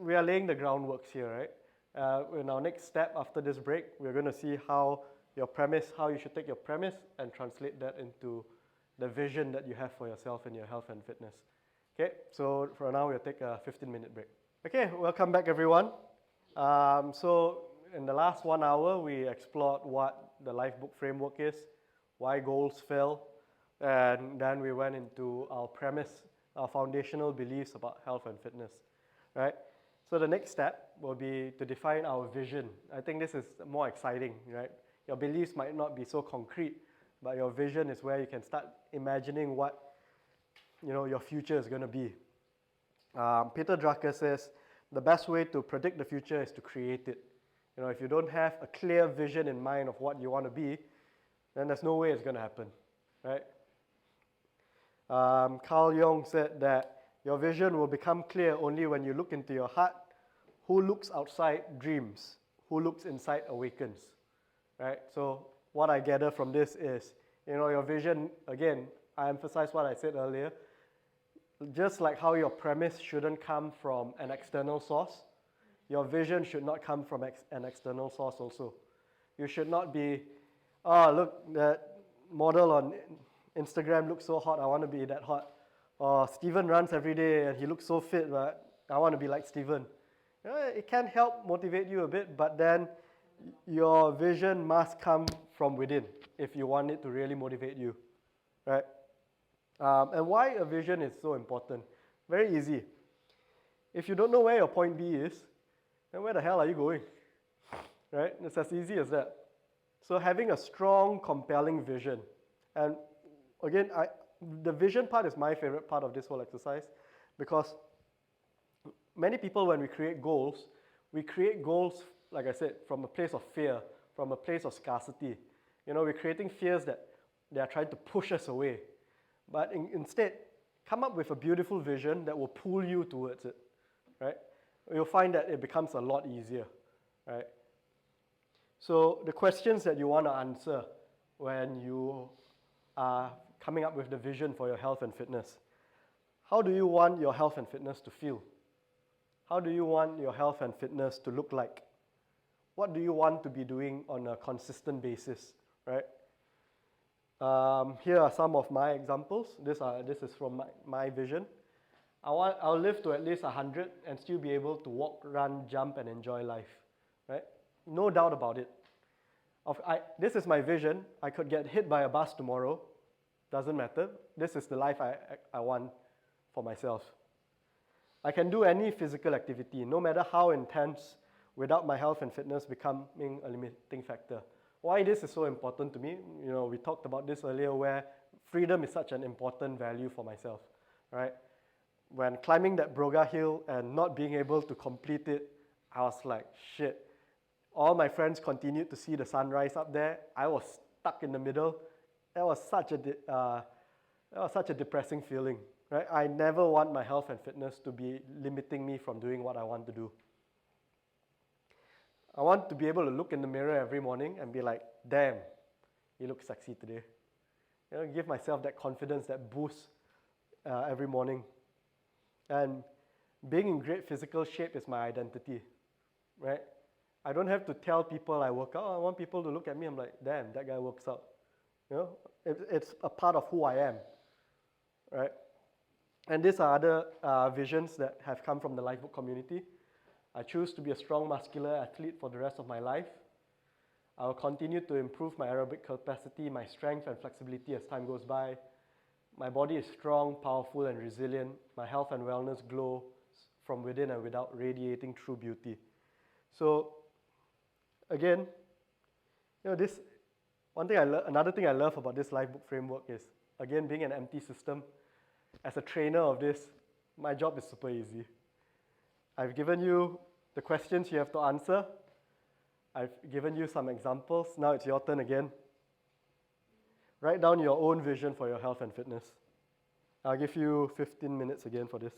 We are laying the groundworks here, right? In our next step after this break, we're going to see how you should take your premise and translate that into the vision that you have for yourself and your health and fitness. Okay, so for now, we'll take a 15-minute break. Okay, welcome back, everyone. So in the last 1 hour, we explored what the Lifebook framework is, why goals fail, and then we went into our premise, our foundational beliefs about health and fitness, right? So the next step will be to define our vision. I think this is more exciting, right? Your beliefs might not be so concrete, but your vision is where you can start imagining what your future is going to be. Peter Drucker says, the best way to predict the future is to create it. If you don't have a clear vision in mind of what you want to be, then there's no way it's going to happen, right? Carl Jung said that your vision will become clear only when you look into your heart. Who looks outside dreams. Who looks inside awakens, right? So what I gather from this is, your vision, again, I emphasize what I said earlier. Just like how your premise shouldn't come from an external source, your vision should not come from an external source also. You should not be, oh, look, that model on Instagram looks so hot, I want to be that hot. Or Steven runs every day and he looks so fit, but I want to be like Steven. It can help motivate you a bit, but then your vision must come from within if you want it to really motivate you, right? And why a vision is so important? Very easy. If you don't know where your point B is, then where the hell are you going? Right? It's as easy as that. So having a strong, compelling vision. And again, the vision part is my favorite part of this whole exercise because many people, when we create goals, like I said, from a place of fear, from a place of scarcity. We're creating fears that they are trying to push us away. But instead, come up with a beautiful vision that will pull you towards it, right? You'll find that it becomes a lot easier, right? So the questions that you want to answer when you are coming up with the vision for your health and fitness. How do you want your health and fitness to feel? How do you want your health and fitness to look like? What do you want to be doing on a consistent basis, right? Here are some of my examples. This is from my vision. I'll live to at least 100 and still be able to walk, run, jump, and enjoy life, right? No doubt about it. This is my vision. I could get hit by a bus tomorrow. Doesn't matter. This is the life I want for myself. I can do any physical activity, no matter how intense, without my health and fitness becoming a limiting factor. Why this is so important to me? We talked about this earlier where freedom is such an important value for myself, right? When climbing that Broga hill and not being able to complete it, I was like, shit. All my friends continued to see the sunrise up there. I was stuck in the middle. That was such a depressing feeling, right? I never want my health and fitness to be limiting me from doing what I want to do. I want to be able to look in the mirror every morning and be like, damn, you look sexy today. Give myself that confidence, that boost every morning. And being in great physical shape is my identity, right? I don't have to tell people I work out. I want people to look at me. I'm like, damn, that guy works out. It's a part of who I am, right? And these are other visions that have come from the Lifebook community. I choose to be a strong, muscular athlete for the rest of my life. I will continue to improve my aerobic capacity, my strength and flexibility as time goes by. My body is strong, powerful, and resilient. My health and wellness glows from within and without, radiating true beauty. So, again, another thing I love about this Lifebook framework is, again, being an empty system. As a trainer of this, my job is super easy. I've given you the questions you have to answer. I've given you some examples. Now it's your turn again. Write down your own vision for your health and fitness. I'll give you 15 minutes again for this.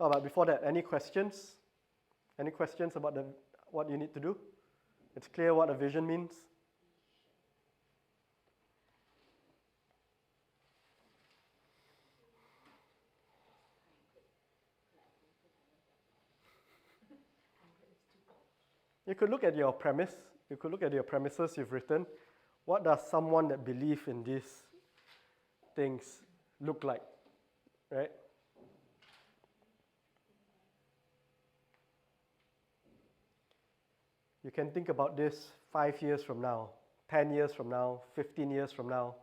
Oh, but before that, any questions? Any questions about what you need to do? It's clear what a vision means. You could look at your premise. You could look at your premises you've written. What does someone that believes in these things look like, right? You can think about this 5 years from now, 10 years from now, 15 years from now.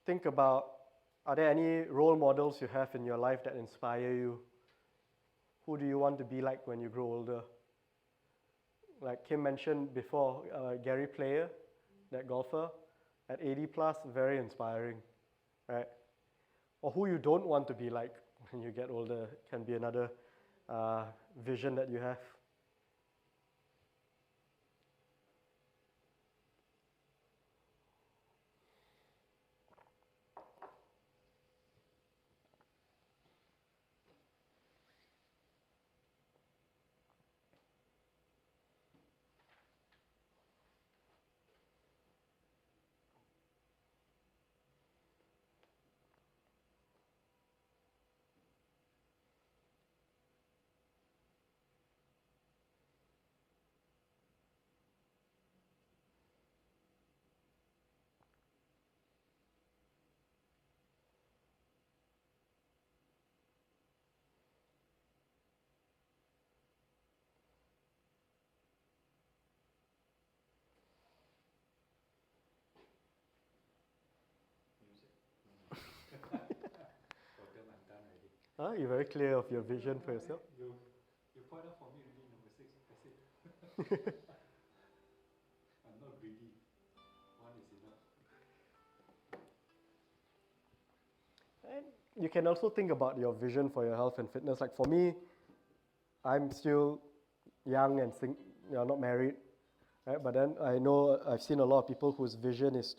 Think about, are there any role models you have in your life that inspire you? Who do you want to be like when you grow older? Like Kim mentioned before, Gary Player, that golfer, at 80 plus, very inspiring, right? Or who you don't want to be like when you get older can be another vision that you have. You're very clear of your vision for yourself. You point out for me already, number 6. That's it. I'm not greedy. One is enough. And you can also think about your vision for your health and fitness. Like for me, I'm still young and not married, right? But then I know I've seen a lot of people whose vision is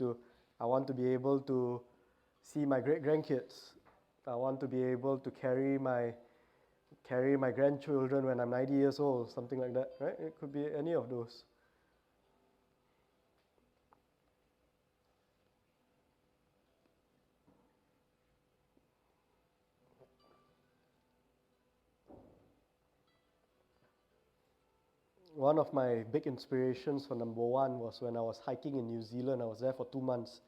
I want to be able to see my great grandkids. I want to be able to carry my grandchildren when I'm 90 years old, something like that, right? It could be any of those. One of my big inspirations for number one was when I was hiking in New Zealand. I was there for 2 months,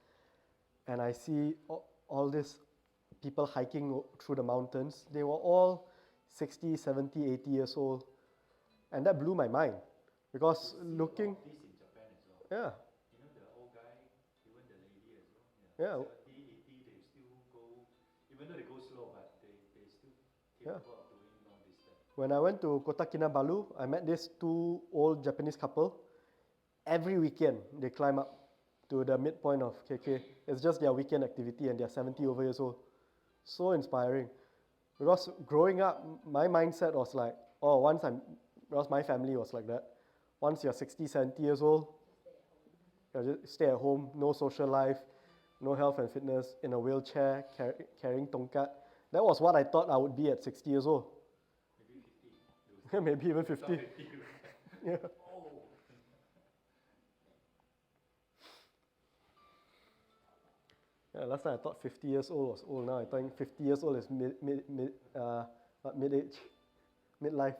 and I see all these people hiking through the mountains. They were all 60, 70, 80 years old, and that blew my mind because looking, This in Japan as well. yeah, You know the old guy, even the lady as well. Yeah. 70, 80, they still go, even though they go slow, but they still Yeah. capable of doing long distance. When I went to Kota Kinabalu, I met these 2 old Japanese couple. Every weekend, they climb up to the midpoint of KK. It's just their weekend activity, and they're 70 over years old. So inspiring. Because growing up, my mindset was like, because my family was like that. Once you're 60, 70 years old, you just stay at home, no social life, no health and fitness, in a wheelchair, carrying tongkat. That was what I thought I would be at 60 years old. Maybe 50. Maybe even They start 50. 50. Yeah. Oh. Yeah, last time I thought 50 years old was old. Now I think 50 years old is mid-age, midlife.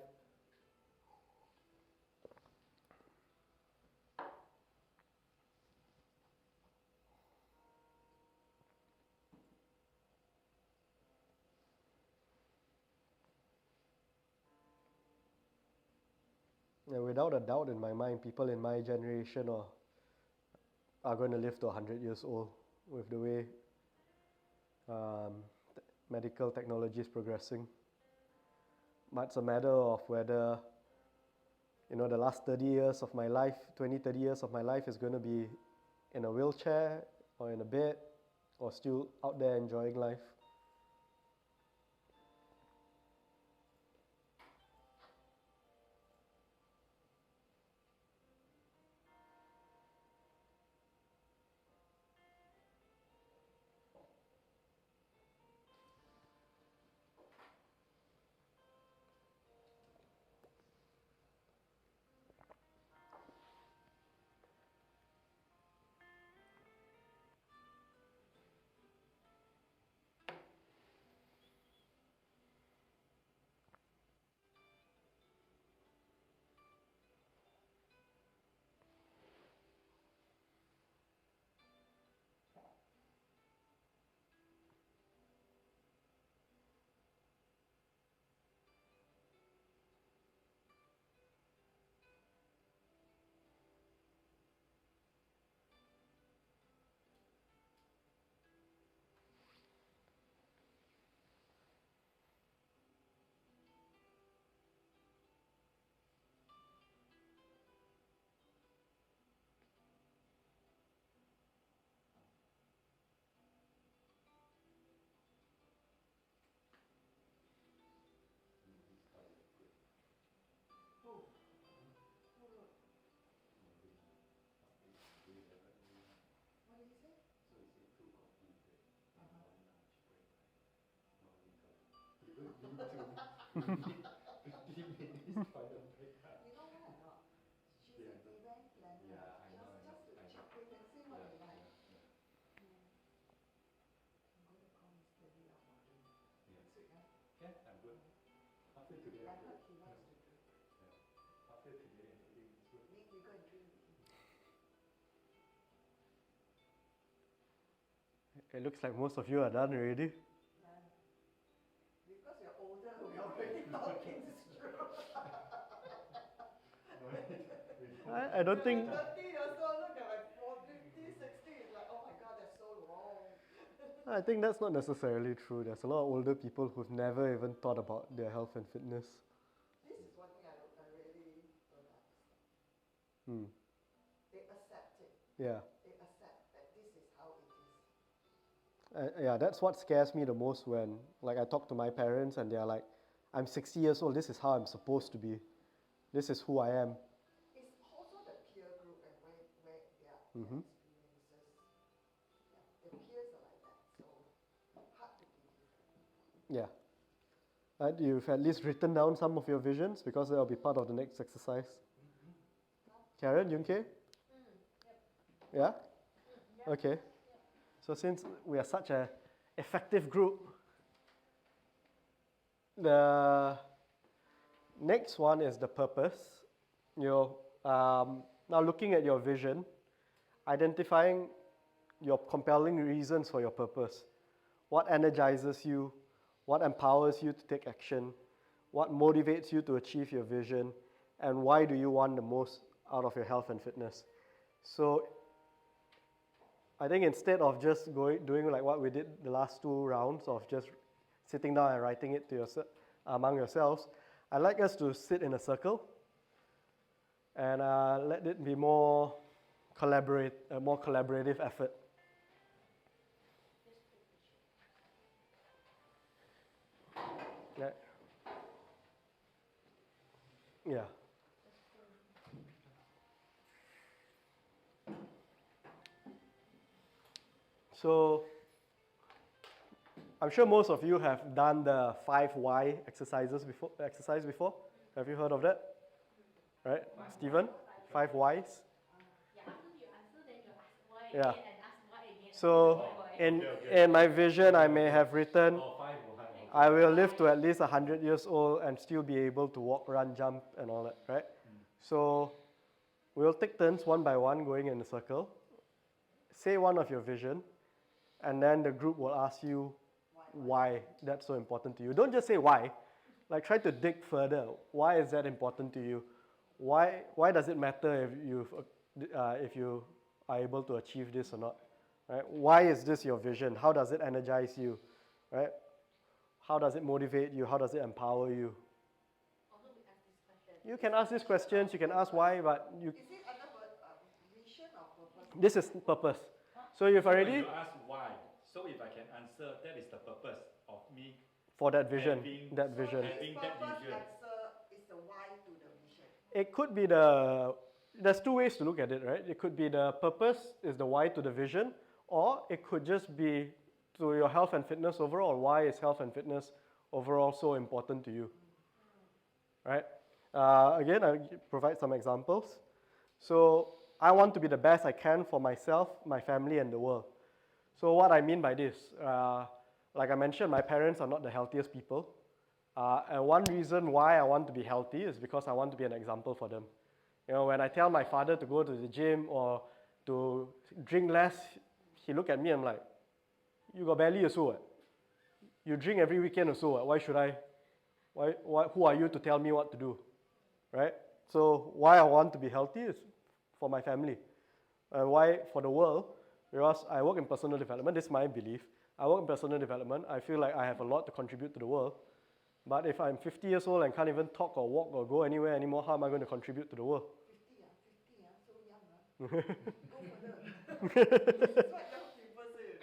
And without a doubt in my mind, people in my generation are going to live to 100 years old with the way medical technology is progressing. But it's a matter of whether, the last 30 years of my life, 20, 30 years of my life is going to be in a wheelchair or in a bed or still out there enjoying life. What did he say? So he said 2 coffee break and 1 lunch break. Normally got even me too. You need 50 minutes toilet break. You know why or not? She's Yeah, an event planner. Yeah, I know, Just to I know. check with and see what Yeah, they like. yeah. I'm going to call Mr. Lee about doing Yeah. next week. Yeah, I'm good. After today, I I'm good. heard he likes to do. Yeah. After today, everything is good. We go and drink with him. It looks like most of you are done already. Done. Because you're older, we already thought things through. I don't think. 30 years old, look at my 50, 60, it's like, oh my god, that's so long. I think that's not necessarily true. There's a lot of older people who've never even thought about their health and fitness. This is one thing I really don't understand. Hmm. They accept it. Yeah. They accept that this is how it is. Yeah, that's what scares me the most when, like, I talk to my parents and they're like, I'm 60 years old, this is how I'm supposed to be. This is who I am. It's also the peer group and where their Mhm. experiences. Yeah, the peers are like that, so hard to be different. Yeah. You've at least written down some of your visions because that'll be part of the next exercise. Karen, Yunke? Yep. Yeah? Yep. Okay. So since we are such an effective group, the next one is the purpose. Now looking at your vision, identifying your compelling reasons for your purpose. What energizes you? What empowers you to take action? What motivates you to achieve your vision? And why do you want the most out of your health and fitness? So I think instead of just doing like what we did the last two rounds of just sitting down and writing it to among yourselves, I'd like us to sit in a circle and let it be more collaborative effort. Yeah. Yeah. So I'm sure most of you have done the 5 why exercise before. Have you heard of that? Right, Stephen? 5 whys. Yeah, after you answer, then you ask why Yeah. again and ask why again. So Why? in my vision, I may have written, Oh, 5 why. I will live to at least 100 years old and still be able to walk, run, jump, and all that, right? So we'll take turns one by one going in a circle. Say one of your vision, and then the group will ask you why that's so important to you. Don't just say why. Like try to dig further. Why is that important to you? Why does it matter if you are able to achieve this or not? Right? Why is this your vision? How does it energize you? Right? How does it motivate you? How does it empower you? Although we ask this question. You can ask these questions. You can ask why, but Is it under vision or purpose? this is purpose. So you've When already you ask why, so if I can answer, that is the purpose of me for that vision, having that vision. So Having his that purpose vision. answer is the why to the vision. It could be there's two ways to look at it, right? It could be the purpose is the why to the vision, or it could just be to your health and fitness overall. Why is health and fitness overall so important to you? Right? Again, I'll provide some examples. So I want to be the best I can for myself, my family, and the world. So what I mean by this, like I mentioned, my parents are not the healthiest people. And one reason why I want to be healthy is because I want to be an example for them. You know, when I tell my father to go to the gym or to drink less, he look at me and I'm like, you got belly also what? You drink every weekend also what? Why should I? Who are you to tell me what to do? Right? So why I want to be healthy is for my family. And why for the world? Because I work in personal development, this is my belief. I work in personal development, I feel like I have a lot to contribute to the world. But if I'm 50 years old and can't even talk or walk or go anywhere anymore, how am I going to contribute to the world? 50, so young. Go further. This is what young people say.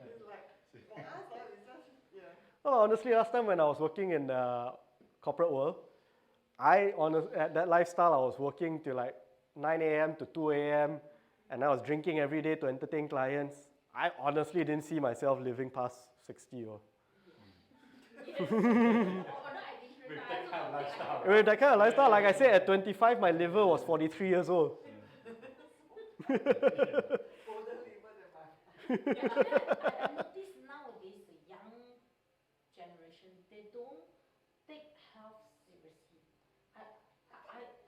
It's like, for us, it's just, yeah. Oh, honestly, last time when I was working in the corporate world, at that lifestyle, I was working till like 9 a.m. to 2 a.m. and I was drinking every day to entertain clients. I honestly didn't see myself living past 60 or. Yes. Or not, I didn't With remember. that kind of lifestyle. With that kind of lifestyle, like I said, at 25, my liver was 43 years old. Older liver than my. Yeah, but then I notice nowadays the young generation, they don't take health seriously.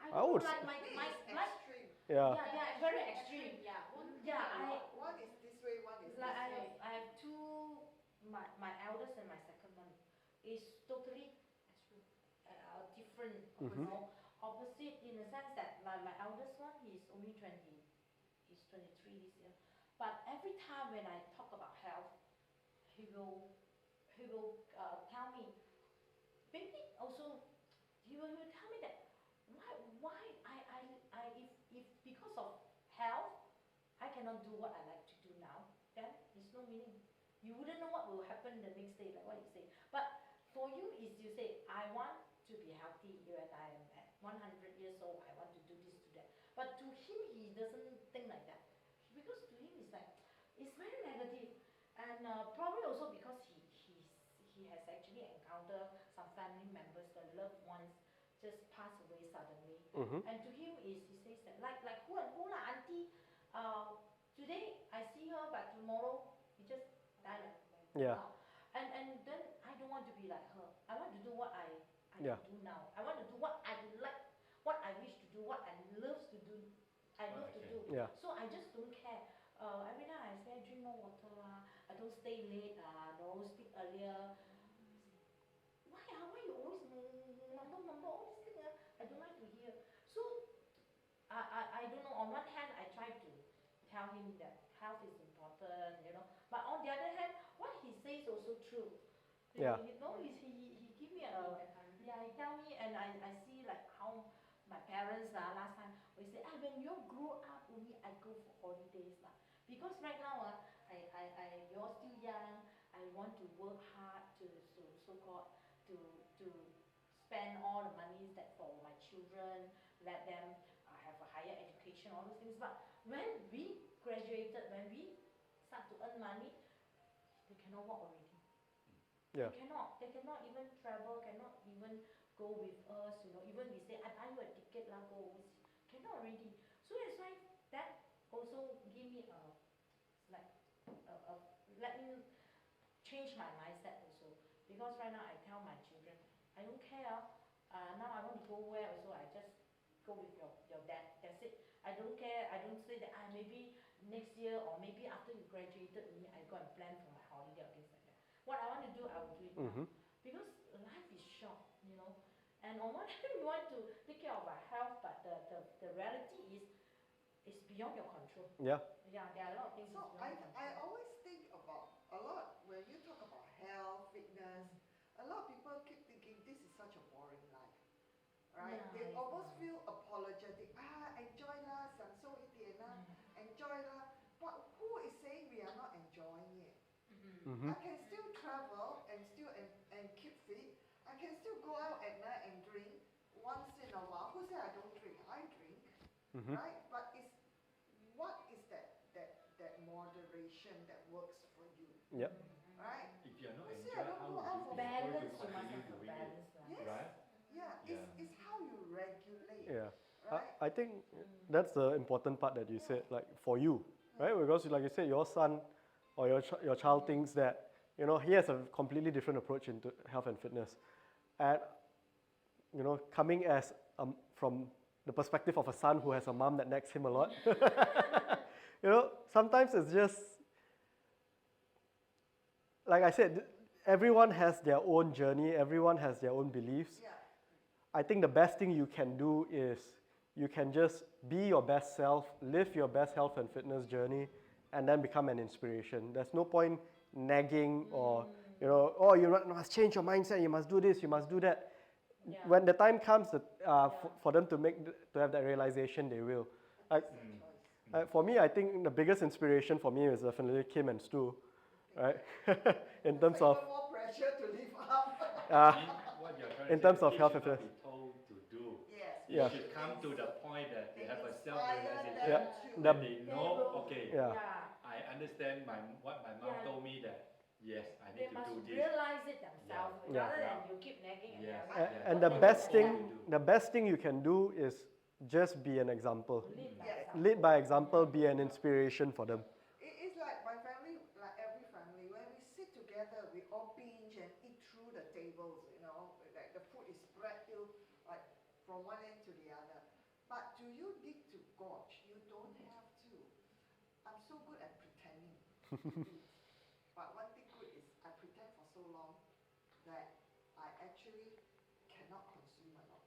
I would like I think it's like extreme. Yeah. yeah, they are very extreme. Yeah. One is this way, one is Like this way. I have two, my eldest and my second one is totally extreme, different, Mhm. you know, opposite in the sense that like my eldest one, he's only 20, he's 23 this year. But every time when I talk about health, he will tell me, maybe also he will tell me that why if because of health I cannot do what I like to do now, then it's no meaning. You wouldn't know what will happen the next day, like what you say. But for you is you say, I want to be healthy when I am at 100 years old, I want to do this, to that. But to him, he doesn't think like that. Because to him, it's like, it's very negative. And probably also because he has actually encountered some family members, the loved ones, just pass away suddenly. And to him is, he says that, like who and who lah, auntie, today I see her, but tomorrow he just died. Yeah. And then I don't want to be like her. I want to do what I Yeah. do now. I want to do what I like, what I wish to do, what I love to do. I love to do. Yeah. So I just don't care. Every night I say I drink more water lah. I don't stay late. No, sleep earlier. Why why you always mumble all these things? I don't like to hear. So I don't know. On one hand, I try to tell him that health is important, you know. But on the other hand, what he says also true. Yeah. You know, he give me a, yeah, he tell me, and I see like how my parents last time we say, when you grow up, only I go for holidays because right now you're still young. I want to work hard to so called to spend all the money that for my children, let them have a higher education, all those things. But when we graduated, when we start to earn money, they cannot walk already. Yeah. They cannot even travel, cannot even go with us, you know. Even we say, I buy you a ticket lah, go overseas. Cannot already. So that's why that also give me let me change my mindset also. Because right now I tell my children, I don't care. Now I want to go where also, I just go with your dad. That's it. I don't care. I don't say that maybe next year or maybe after you graduated, I go and plan for my holiday or things like that. What I want to do, I will do it now. Because life is short, you know. And on one hand, we want to take care of our health, but the reality is, it's beyond your control. Yeah. Yeah, there are a lot of things. So beyond your I control. always think about a lot when you talk about health, fitness. A lot of people keep thinking this is such a boring life, right? Yeah, They it's almost not. feel apologetic. Enjoy lah, 享受一点啦, enjoy lah. But who is saying we are not enjoying it? I can still travel and still and keep fit. I can still go out at night and drink once in a while. Who said I don't drink? I drink, right? But it's what is that moderation that works for you, Yep. right? If you're not Who say enjoying, I don't how go would out you for be able to Balance, you must continue have a doing it? balance. Yes. Right? Yeah. It's how you regulate. Yeah. Right? I think that's the important part that you said, like for you, right? Because like you said, your son or your child thinks that, you know, he has a completely different approach into health and fitness. And, you know, coming as from the perspective of a son who has a mom that nags him a lot, you know, sometimes it's just, like I said, everyone has their own journey, everyone has their own beliefs. Yeah. I think the best thing you can do is you can just be your best self, live your best health and fitness journey, and then become an inspiration. There's no point nagging or, you know, oh, you must change your mindset, you must do this, you must do that. Yeah. When the time comes for them to have that realization, they will. Like, That's their choice. for me, I think the biggest inspiration for me is definitely Kim and Stu, right? In terms Even of more pressure to live up. I mean, what you're trying in to terms say, of it health should and not be told to do. Yes. You Yeah. should come to the point that they have a Inspire self-realization. them Yeah. That they know, okay, Yeah. I understand what my mom Yeah. told me that, yes, I They need to must do this. realize it themselves, Yeah. rather Yeah. than you keep nagging and Yes. nagging. Yeah. And What the they best do, thing, they do. the best thing you can do is just be an example. lead by Yes. example. Lead by example, be an inspiration for them. It's like my family, like every family, when we sit together, we all binge and eat through the tables, you know, like the food is spread till like from one end to the other. But do you need to gorge? You don't have to. I'm so good at pretending to eat. But one thing good is I pretend for so long that I actually cannot consume a lot.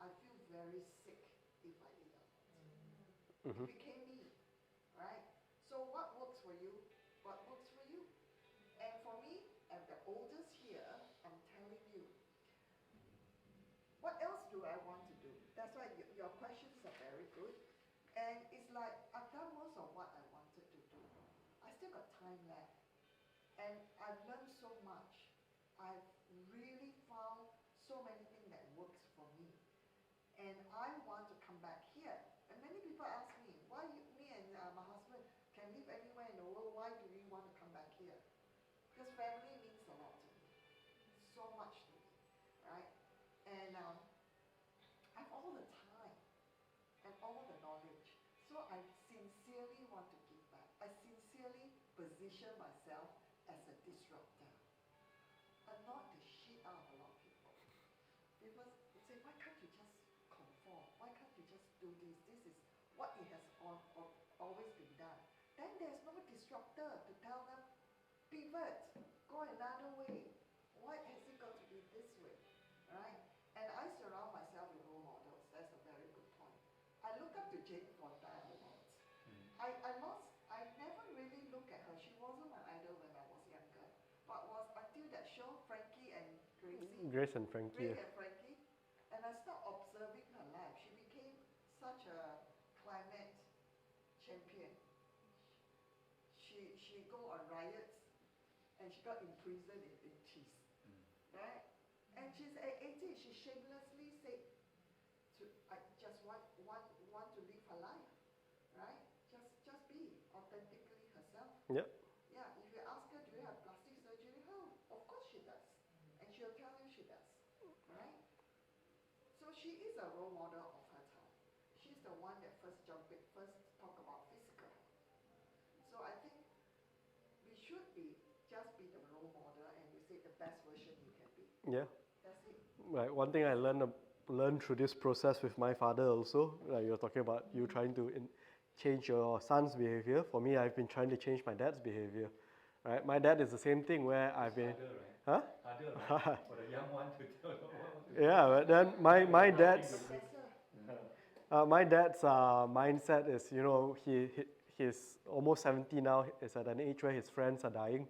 I feel very sick if I eat a lot. It became me, right? So what works for you? What works for you? And for do I want to do? That's why your questions are very good. And it's like I've done most of what I wanted to do. I still got time left. And I've learned so much. I've really found so many things that works for me. And I want to come back here. And many people ask me, why me and my husband can live anywhere in the world, why do we want to come back here? Because family means a lot to me. So much to me, right? And I have all the time and all the knowledge. So I sincerely want to give back. I sincerely position myself as a disruptor. Annoyed the shit out of a lot of people. People say, why can't you just conform? Why can't you just do this? This is what it has always been done. Then there's no disruptor to tell them, pivot, go another way. Why has it got to be this way? Right? And I surround myself with role models. That's a very good point. I look up to Jane Fonda a lot. I never really looked at her. She wasn't my idol when I was younger. But was until that show, Frankie and Gracie. Grace and Frankie. Grace and Frankie. And I started observing her life. She became such a climate champion. She go on riots and she got imprisoned in cheese. Right? And she's at 80, she shamelessly said, I just want to live her life. Right? Just be authentically herself. Yep. Yeah, if you ask her, do you have plastic surgery? Oh, of course she does. And she'll tell you she does. Right? So she is a role model of her time. She's the one that first talk about physical health. So I think we should just be the role model and you say the best version you can be. Yeah. That's it. Right. One thing I learned through this process with my father also, like you're talking about you trying to change your son's behavior. For me, I've been trying to change my dad's behavior. Right? My dad is the same thing where I've been... Harder, right? Huh? Harder, right? For the young one to tell what to Yeah, but then my dad's... Professor. My dad's mindset is, you know, he's almost 70 now. He's at an age where his friends are dying,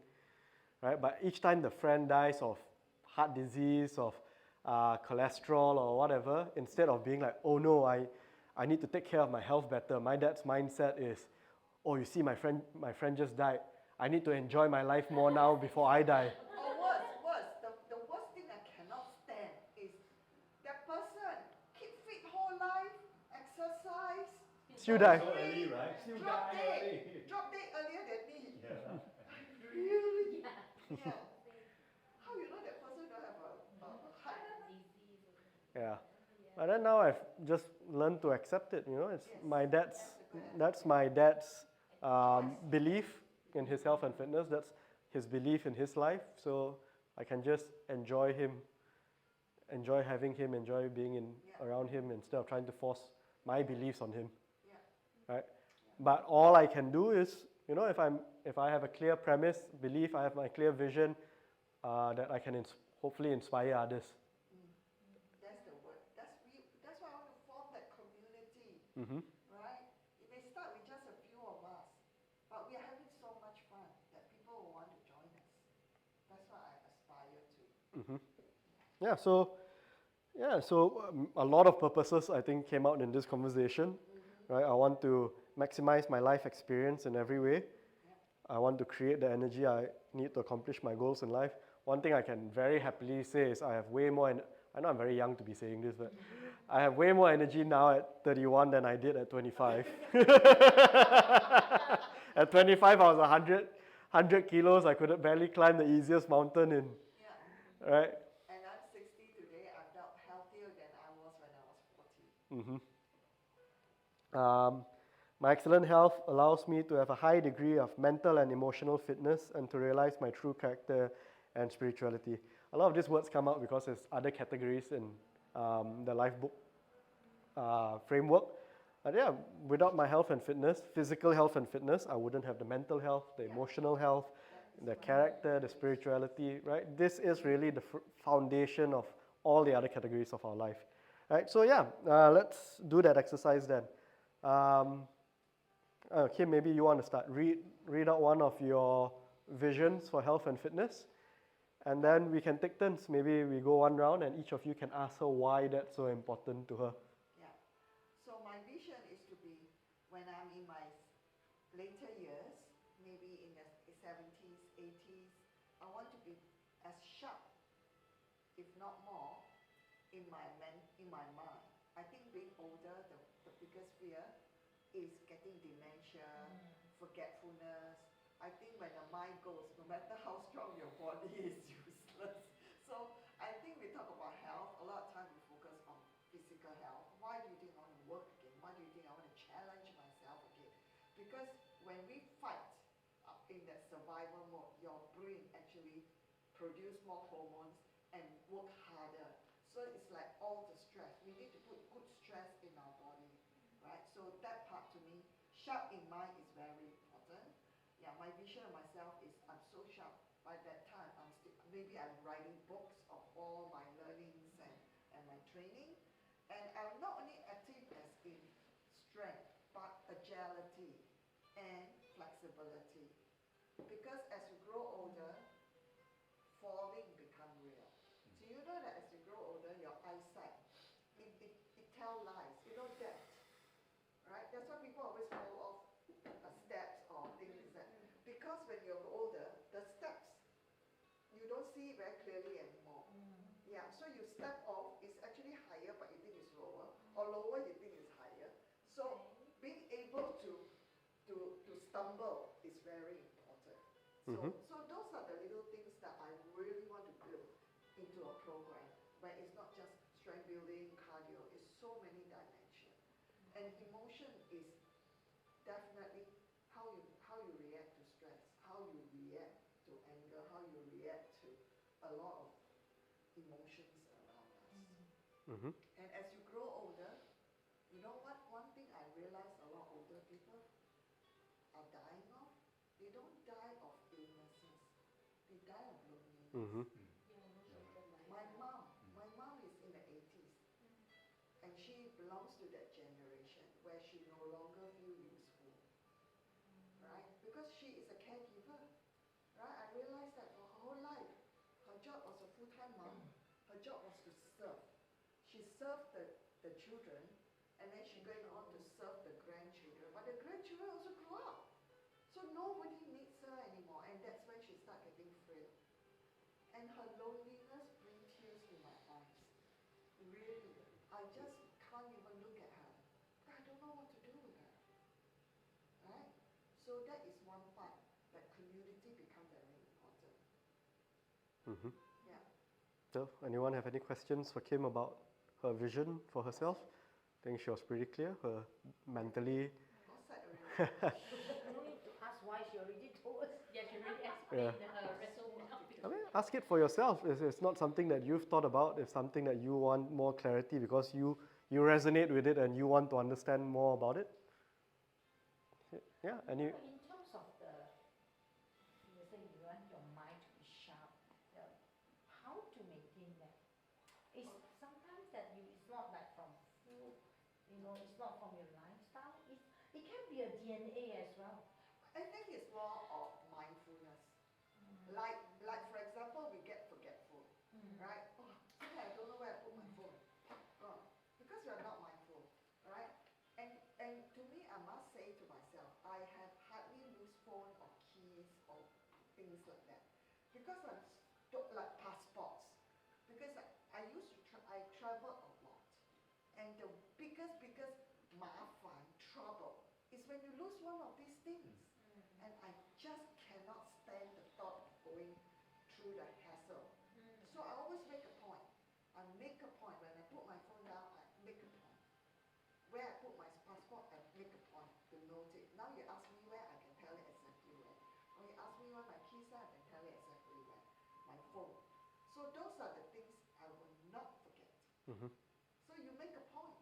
right? But each time the friend dies of heart disease, of cholesterol or whatever, instead of being like, oh no, I need to take care of my health better, my dad's mindset is, oh, you see, my friend just died. I need to enjoy my life more now before I die. Or worse, the worst thing I cannot stand is that person keep fit whole life, exercise, Still die. So early, right? Still drop die dead early. earlier than me. Yeah. Really? Yeah. Yeah. How you know that person don't have a heart? Disease. Yeah. But then now I've just learned to accept it, you know, it's Yes, that's my dad's belief in his health and fitness, that's his belief in his life, so I can just enjoy him, enjoy having him, enjoy being around him instead of trying to force my beliefs on him, right? But all I can do is, you know, if I have a clear premise, belief, I have my clear vision, that I can hopefully inspire others. That's the word. That's why I want to form that community. Mm-hmm. Right? It may start with just a few of us, but we are having so much fun that people will want to join us. That's what I aspire to. Mm-hmm. So a lot of purposes I think came out in this conversation, right? I want to maximize my life experience in every way. I want to create the energy I need to accomplish my goals in life. One thing I can very happily say is I have way more, I know I'm very young to be saying this, but I have way more energy now at 31 than I did at 25. At 25, I was 100 kilos. I could barely climb the easiest mountain in, right? And I'm 60 today. I felt healthier than I was when I was 40. Mm-hmm. My excellent health allows me to have a high degree of mental and emotional fitness and to realize my true character and spirituality. A lot of these words come out because there's other categories in the life book framework. But yeah, without my health and fitness, physical health and fitness, I wouldn't have the mental health, the emotional health, the character, the spirituality, right? This is really the foundation of all the other categories of our life, right? So yeah, let's do that exercise then. Okay, maybe you want to start. Read out one of your visions for health and fitness. And then we can take turns. Maybe we go one round and each of you can ask her why that's so important to her. Yeah. So my vision is to be, when I'm in my later years, maybe in the 70s, 80s, I want to be as sharp, if not more, in my mind. I think being older, the biggest fear is getting dementia, forgetfulness. I think when the mind goes, no matter how strong your body is useless. So I think we talk about health, a lot of time we focus on physical health. Why do you think I want to work again? Why do you think I want to challenge myself again? Because when we fight in that survival mode, your brain actually produce more hormones and work harder. So it's like all the stress. We need to put good stress in our body, right? So that part to me, sharp in mind is very important. Yeah, my vision of myself is I'm so sharp. By that time, maybe I'm writing books of all my learnings and my training. And I'm not only active as in strength, but agility and flexibility. Because as you grow older, falling become real. So you know that as you grow older, your eyesight, it tells lies. You know that, right? That's why people always fall off steps or things that, because when you're older, the steps, you don't see it very clearly anymore. Yeah, so you step off, it's actually higher, but you think it's lower, or lower, you think it's higher. So being able to stumble is very important. So those are the little things that I really want to build into a program, where it's not just strength building, cardio, it's so many dimensions. And emotion is definitely how you react to stress, how you react to anger, how you react to a lot of emotions around us. And as you grow older, you know what? One thing I realize a lot older people are dying of, they don't die of illnesses, they die of loneliness. My mom is in the 80s, and she belongs to that generation where she no longer feel useful, right? Because she is a caregiver, right? I realized that for her whole life, her job was a full-time mom, her job was to serve. She served the children, and then she going on to serve the grandchildren, but the grandchildren also grew up. So nobody needs her anymore, and that's when she started getting frail. And her loneliness brings tears to my eyes. Really, I just can't even look at her. I don't know what to do with her. Right? So that is one part, that community become very important. Yeah. So, anyone have any questions for Kim about her vision for herself? I think she was pretty clear. Her mentally. All set already. No need to ask why, she already told us. Yeah, she really explained her rationale. I mean, ask it for yourself. It's not something that you've thought about. It's something that you want more clarity because you resonate with it and you want to understand more about it. Yeah, and you. In terms of you say you want your mind to be sharp, how to maintain that? It's sometimes that it's not like from food, it's not from your lifestyle. It can be a DNA as well. I think it's more of mindfulness. Like for example, we get forgetful, right? Oh, sorry, I don't know where I put my phone. Gone. Because we are not mindful, right? And to me, I must say to myself, I have hardly lose phone or keys or things like that. Because like passports. Because I used to I travel a lot. And the biggest mafan, trouble, is when you lose one of these things. And I just cannot stand the thought of going through the hassle. So I always make a point. I make a point. When I put my phone down, I make a point. Where I put my passport, I make a point to note it. Now you ask me where, I can tell it exactly where. When you ask me where my keys are, I can tell it exactly where. My phone. So those are the things I will not forget. So you make a point.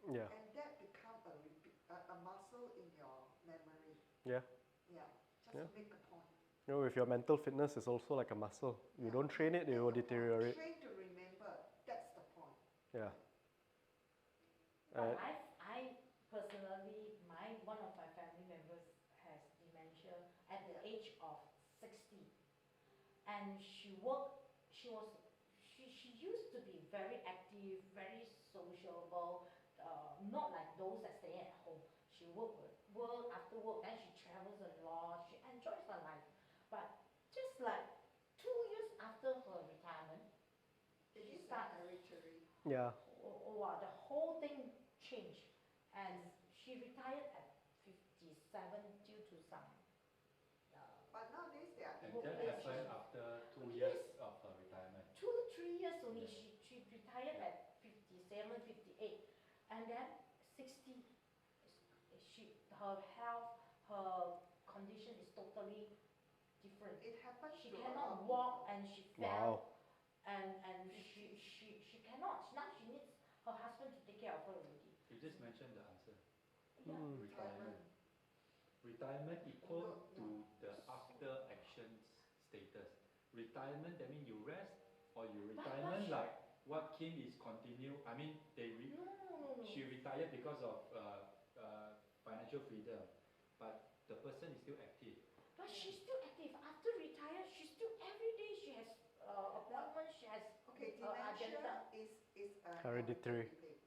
Yeah. And that becomes a muscle in your memory. Yeah. Yeah, just make a point. With your mental fitness, it's also like a muscle. You don't train it, it will deteriorate. Train to remember, that's the point. Yeah. But I personally, one of my family members has dementia at the age of 60. and she used to be very active, very sociable, not like those that stay at home. She work after work, then she travels a lot, she enjoys her life. But just like 2 years after her retirement, It she is starts, hereditary. Yeah. wow, the whole thing changed. And she retired at 57 due to some But nowadays they are And Well, that yeah, happened she- after 2 yes. years of her retirement. 2, 3 years only. Yeah. She retired Yeah. at 57, 58, and then 60. Her health, her condition is totally different. It happens She to a lot cannot of walk people. and she Wow. fell, and she cannot. Now she needs her husband to take care of her already. You just mentioned the answer. Yeah. Retirement. Retirement equal No, to the after actions status. Retirement, that means you rest, or you But retirement she- like what Kim is continue. I mean, No. she retired because of financial freedom, but the person is still active. But she's still active. After retire, she's still every day she has appointments, she has Okay, agenda. dementia is a Hereditary. hereditary thing,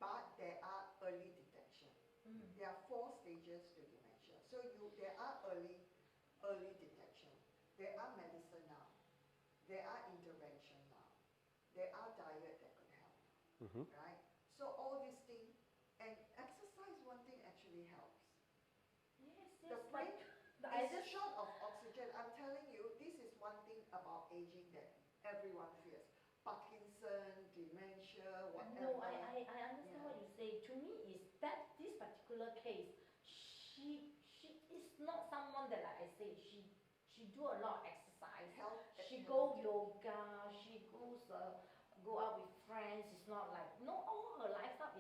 but there are early detection. Mm. There are 4 stages to dementia. So there are early detection. There are medicine now. There are intervention now. There are diet that could help. Mm-hmm. Right? So all these things, and exercise, one thing actually helps. Yes, The yes. brain I is just short of oxygen. I'm telling you, this is one thing about aging that everyone fears. Parkinson, dementia, whatever. No, I understand Yeah. what you say. To me, is that this particular case, she is not someone that, like I say, she do a lot of exercise. Health. She go yoga. She goes go out with friends. It's not like all her lifestyle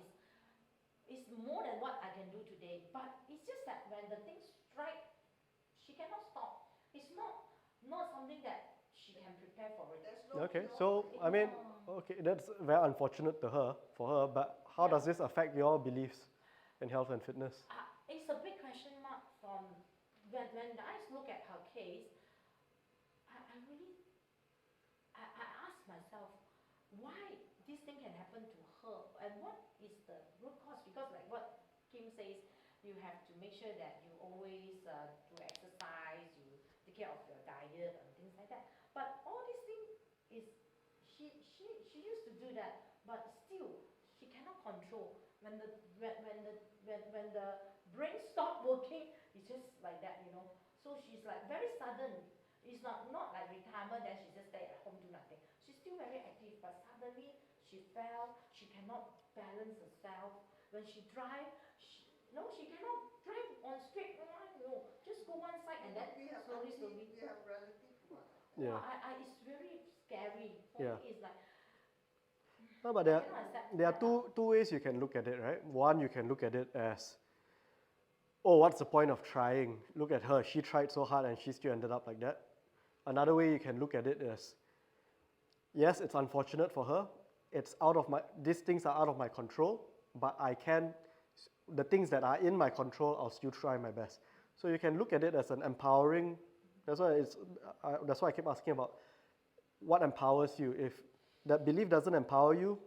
is more than what I can do today. But it's just that when the things strike, she cannot stop. It's not something that she can prepare for it. There's no Okay, cure so for it. I mean, Yeah. okay, that's very unfortunate for her. But how Yeah. does this affect your beliefs in health and fitness? It's a big question mark from when I look at her case. I really I ask myself why this thing can happen to her and what is the root cause, because like what Kim says, you have to make sure that you always do exercise, you take care of your diet and things like that. But all these things is she used to do that, but still she cannot control. When the brain stop working, it's just like that, So she's like very sudden. It's not like retirement, then she just stay at home, do nothing. She's still very active, but suddenly she fell, she cannot balance herself. When she drive, she cannot drive on straight line, just go one side and then we have slowly. we have relatives who are like that. Yeah. It's very scary. For Yeah. me, it's like, No, but I cannot accept there are that. two ways you can look at it, right? One, you can look at it as, oh, what's the point of trying? Look at her, she tried so hard and she still ended up like that. Another way you can look at it is, yes, it's unfortunate for her. These things are out of my control, but the things that are in my control, I'll still try my best. So you can look at it as an empowering, that's why I keep asking about what empowers you. If that belief doesn't empower you,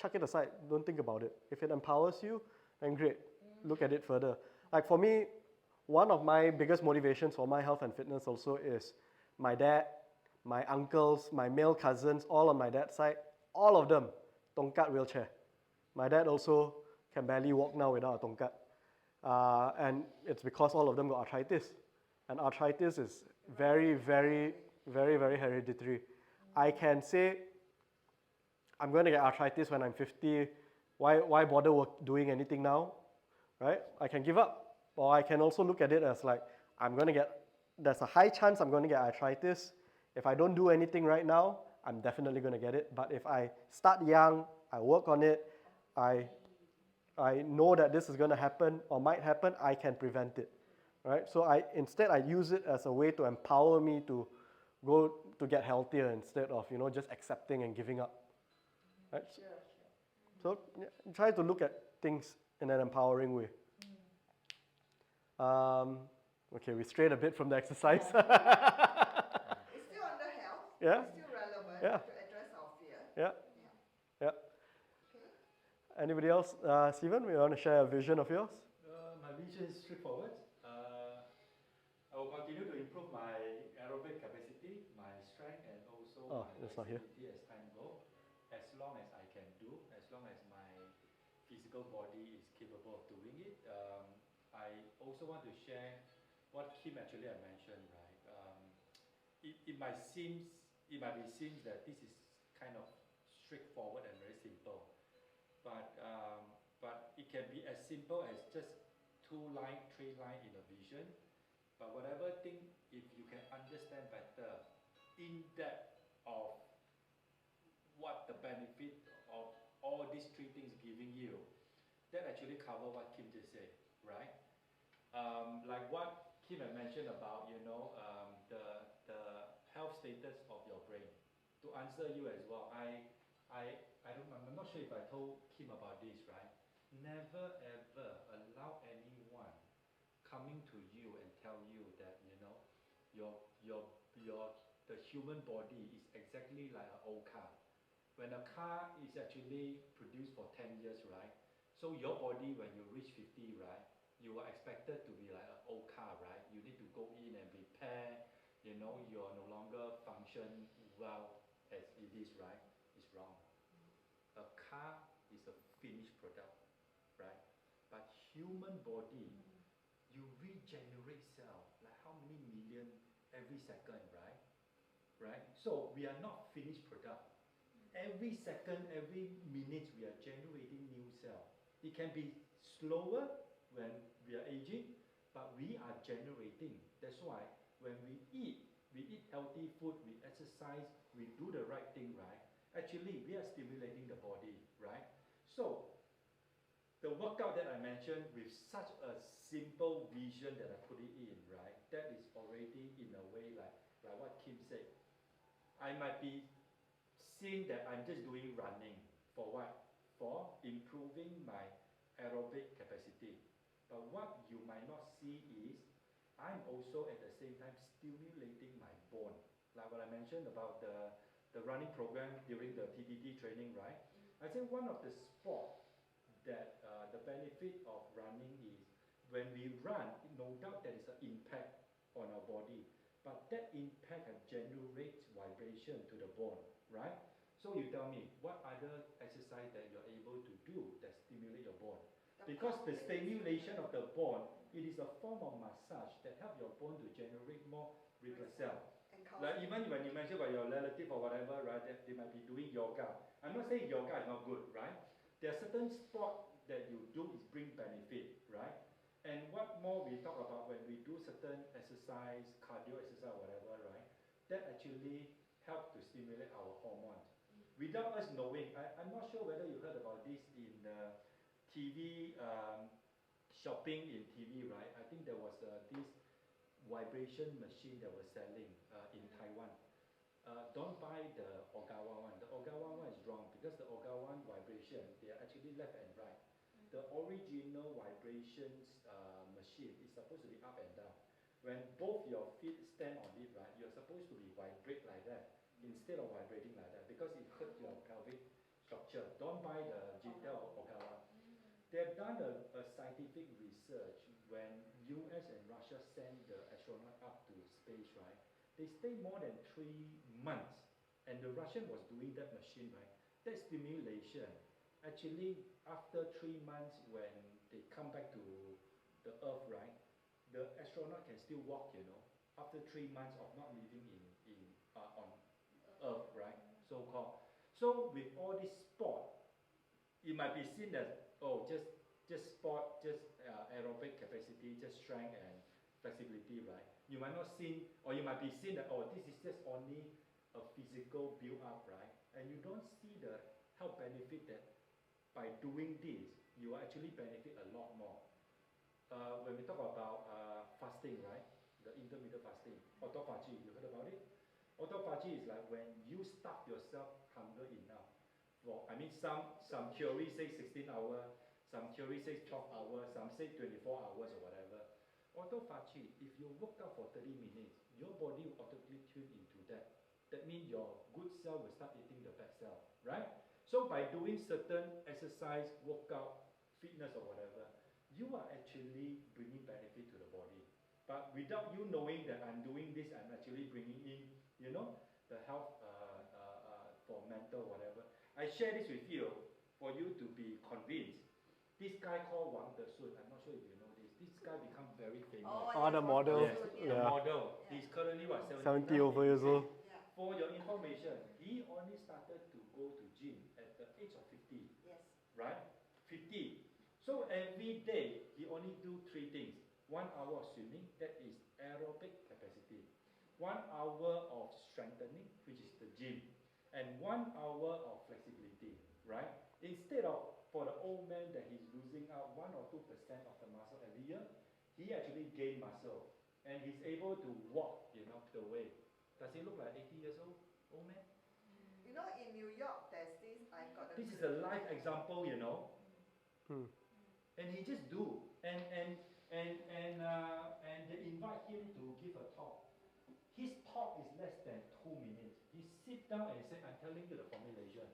chuck it aside, don't think about it. If it empowers you, then great, look at it further. Like for me, one of my biggest motivations for my health and fitness also is my dad, my uncles, my male cousins, all on my dad's side, all of them, tongkat wheelchair. My dad also can barely walk now without a tongkat. And it's because all of them got arthritis. And arthritis is very, very, very, very hereditary. I can say, I'm going to get arthritis when I'm 50. Why bother doing anything now, right? I can give up. Or I can also look at it as like, there's a high chance I'm going to get arthritis. If I don't do anything right now, I'm definitely going to get it. But if I start young, I work on it, I know that this is going to happen or might happen, I can prevent it, right? So instead I use it as a way to empower me to go to get healthier instead of, just accepting and giving up, right? Sure. So try to look at things in an empowering way. Okay, we strayed a bit from the exercise. Yeah? It's still relevant Yeah. to address our fear. Yeah. Yeah. Yeah. Okay. Anybody else? Stephen, we want to share a vision of yours? My vision is straightforward. I will continue to improve my aerobic capacity, my strength, and also Oh, my that's not here. flexibility as time goes. As long as I can do, as long as my physical body is capable of doing it. I also want to share what Kim actually had mentioned, right? It might be seems that this is kind of straightforward and very simple, but it can be as simple as just 2 line, 3 line in a vision. But whatever thing, if you can understand better, in depth of what the benefit of all these 3 things giving you, that actually cover what Kim just said, right? Like what Kim had mentioned about, the health status of your brain. To answer you as well, I'm not sure if I told Kim about this, right? Never ever allow anyone coming to you and tell you that, the human body is exactly like an old car. When a car is actually produced for 10 years, right? So your body, when you reach 50, right, you are expected to be like an old car, right? You need to go in and repair, you're no longer function well as it is, right? It's wrong. A car is a finished product, right? But human body, you regenerate cell, like how many million every second, right? Right? So we are not finished product. Every second, every minute, we are generating new cell. It can be slower when we are aging, but we are generating. That's why when we eat healthy food, we exercise, we do the right thing, right? Actually, we are stimulating the body, right? So the workout that I mentioned with such a simple vision that I put it in, right? That is already in a way like what Kim said. I might be seen that I'm just doing running for what? For improving my aerobic capacity. But what you might not see is I'm also at the same time stimulating my bone. Like what I mentioned about the running program during the TtT training, right? I think one of the sport that the benefit of running is when we run, no doubt there is an impact on our body, but that impact generates vibration to the bone, right? So you tell me, what other exercise that you're able to do that stimulate your bone? Because the stimulation of the bone, it is a form of massage that help your bone to generate more red blood cell. Like even when you mention about your relative or whatever, right, they might be doing yoga. I'm not saying yoga is not good, right? There are certain sports that you do is bring benefit, right? And what more we talk about when we do certain exercise, cardio exercise, whatever, right? That actually help to stimulate our hormones. Without us knowing, I'm not sure whether you heard about this in TV, shopping in TV, right? I think there was this vibration machine that was selling in Taiwan. Don't buy the Ogawa one. The Ogawa one is wrong because the Ogawa vibration, they are actually left and right. The original vibrations machine is supposed to be up and down. When both your feet stand on it, right, you're supposed to be vibrate like that instead of vibrating like that because it hurts your pelvic structure. Don't buy the Jitel or Ogawa. They've done a scientific research when US and Russia send the astronaut up to space, right? They stay more than 3 months, and the Russian was doing that machine, right? That stimulation, actually, after 3 months, when they come back to the Earth, right? The astronaut can still walk, after 3 months of not living on Earth, right? So called. So with all this sport, it might be seen as just sport, just aerobic capacity, just strength and flexibility, right? You might not see, or you might be seen that this is just only a physical build up, right? And you don't see the health benefit that by doing this, you will actually benefit a lot more. When we talk about fasting, right? The intermittent fasting, autophagy, you heard about it? Autophagy is like when you starve yourself hunger enough. Some theory say 16 hours, some theory says 12 hours, some say 24 hours or whatever. Autophagy, if you work out for 30 minutes, your body will automatically tune into that that means your good cell will start eating the bad cell, right? So by doing certain exercise, workout, fitness or whatever, you are actually bringing benefit to the body. But without you knowing that I'm doing this, I'm actually bringing in, the health for mental whatever. I share this with you for you to be convinced. This guy called Wang Desun, I'm not sure if you know this. This guy become very famous. Oh, the model. Yes, the Yeah. model. He's currently what, 70 over years old. Yeah. For your information, he only started to go to gym at the age of 50, Yes. right? 50. So every day, he only do 3 things. 1 hour of swimming, that is aerobic capacity. 1 hour of strengthening, which is the gym. And 1 hour of flexibility, right? Instead of, for the old man that he's losing out 1 or 2% of the muscle every year, he actually gained muscle. And he's able to walk, the way. Does he look like 80 years old man? You know, in New York, there's this, I got a This is a live example, Hmm. And he just do. And they invite him to give a talk. His talk is less than 2 minutes. He sit down and say, I'm telling you the formulation.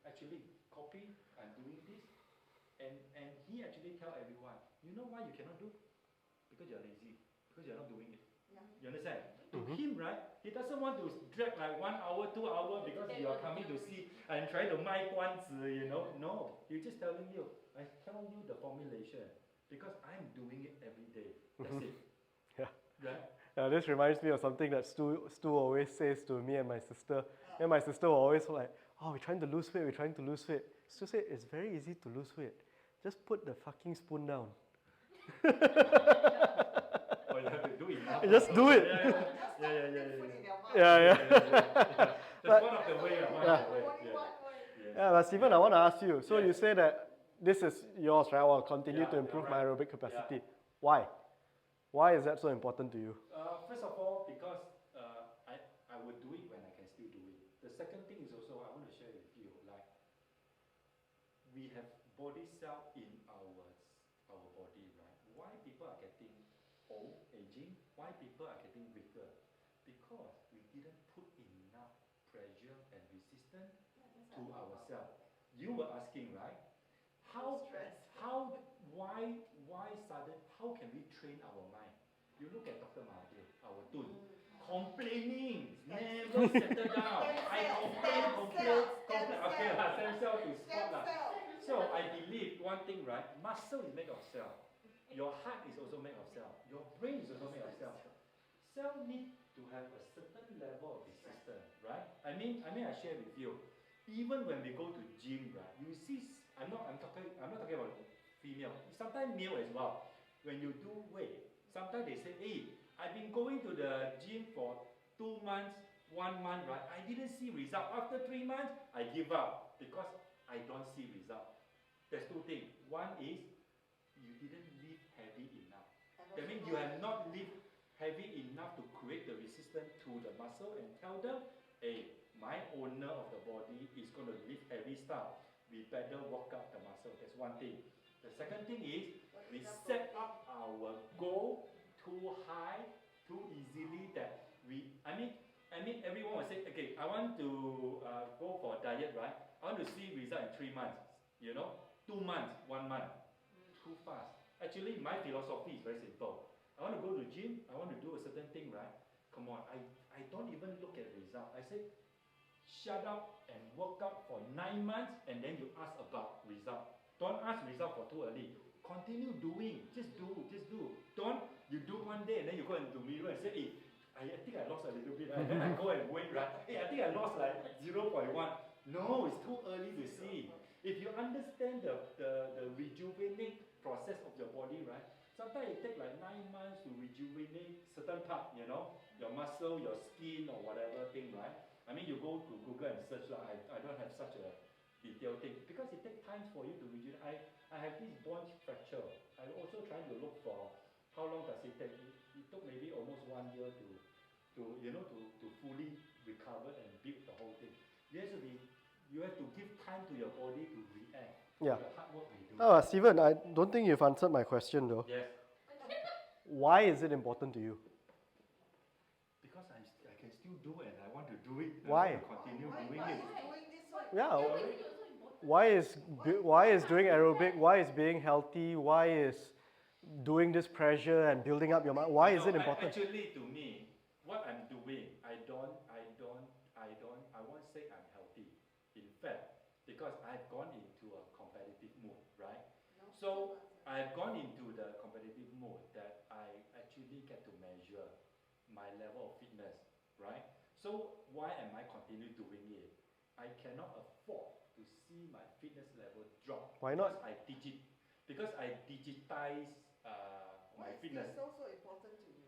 Actually, copy, I'm doing this. And he actually tell everyone, you know why you cannot do? Because you're lazy. Because you're not doing it. Yeah. You understand? To him, right, he doesn't want to drag like 1 hour, 2 hours because you are coming to see and trying to 卖关子, No, he's just telling you, I tell you the formulation because I'm doing it every day. That's it. Yeah. Right? This reminds me of something that Stu always says to me and my sister. And my sister will always like, oh, we're trying to lose weight, we're trying to lose weight. Stu said, it's very easy to lose weight. Just put the fucking spoon down. Or you have to do enough. Just do it. Yeah. Yeah. That's one of the way. One of the way. Yeah, but Stephen, I want to ask you. So you say that this is yours, right? I will continue to improve my aerobic capacity. Why? Why is that so important to you? First of all, because I would do it when I can still do it. The second thing is also I want to share with you, like we have body cell in our body, right? Why people are getting old, aging? Why people are getting weaker? Because we didn't put enough pressure and resistance to ourselves. You were asking, right? Why sudden? How can we train our mind? You look at Dr. Mahathir, our Tun, complaining, never settle down. I complain. Okay, stem cell to spot. So I believe one thing, right? Muscle is made of cell. Your heart is also made of cell. Your brain is also made of cell. Cell need to have a certain level of resistance, right? I mean, I share with you. Even when we go to gym, right? You see, I'm not talking about female. Sometimes male as well. When you do weight, sometimes they say, hey, I've been going to the gym for 2 months, 1 month, right? I didn't see result. After 3 months, I give up because I don't see result. There's 2 things. One is you didn't lift heavy enough. That means you have not lift heavy enough to create the resistance to the muscle and tell them, hey, my owner of the body is going to lift heavy stuff. We better work up the muscle. That's one thing. The second thing is we set up our goal too high, too easily that I mean everyone will say, okay, I want to go for a diet, right? I want to see result in 3 months, 2 months, 1 month, too fast. Actually, my philosophy is very simple. I want to go to the gym, I want to do a certain thing, right? Come on, I don't even look at the result. I say, shut up and work out for 9 months and then you ask about result. Don't ask result for too early. Continue doing. Just do. Don't you do one day and then you go into mirror and say, hey, I think I lost a little bit. And then I go and weigh, right? Hey, I think I lost like 0.1. No, it's too early to see. If you understand the rejuvenate process of your body, right? Sometimes it takes like 9 months to rejuvenate certain part, your muscle, your skin or whatever thing, right? I mean, you go to Google and search, I don't have such a detailed thing because it takes time for you to rejuvenate. I have this bone fracture. I'm also trying to look for how long does it take. It took maybe almost 1 year to fully recover and build the whole thing. You have to give time to your body to react. Yeah. The hard work we do. Stephen, I don't think you've answered my question though. Yes. Why is it important to you? Because I can still do and I want to do. do it. Why? I want to continue Why doing is it. doing this so Yeah, Yeah, important? why is it also important? why is doing aerobic, why is being healthy, why is doing this pressure and building up your mind, why is it important? Actually, to me, what I'm doing, I won't say I'm healthy. In fact, because I've gone into a competitive mood, right? No, So still answer. I've gone into the competitive mode that I actually get to measure my level of fitness, right? So why am I continue doing it? I cannot afford to see my fitness level drop. Why not? Because I digitize Why my is fitness. this so important to you?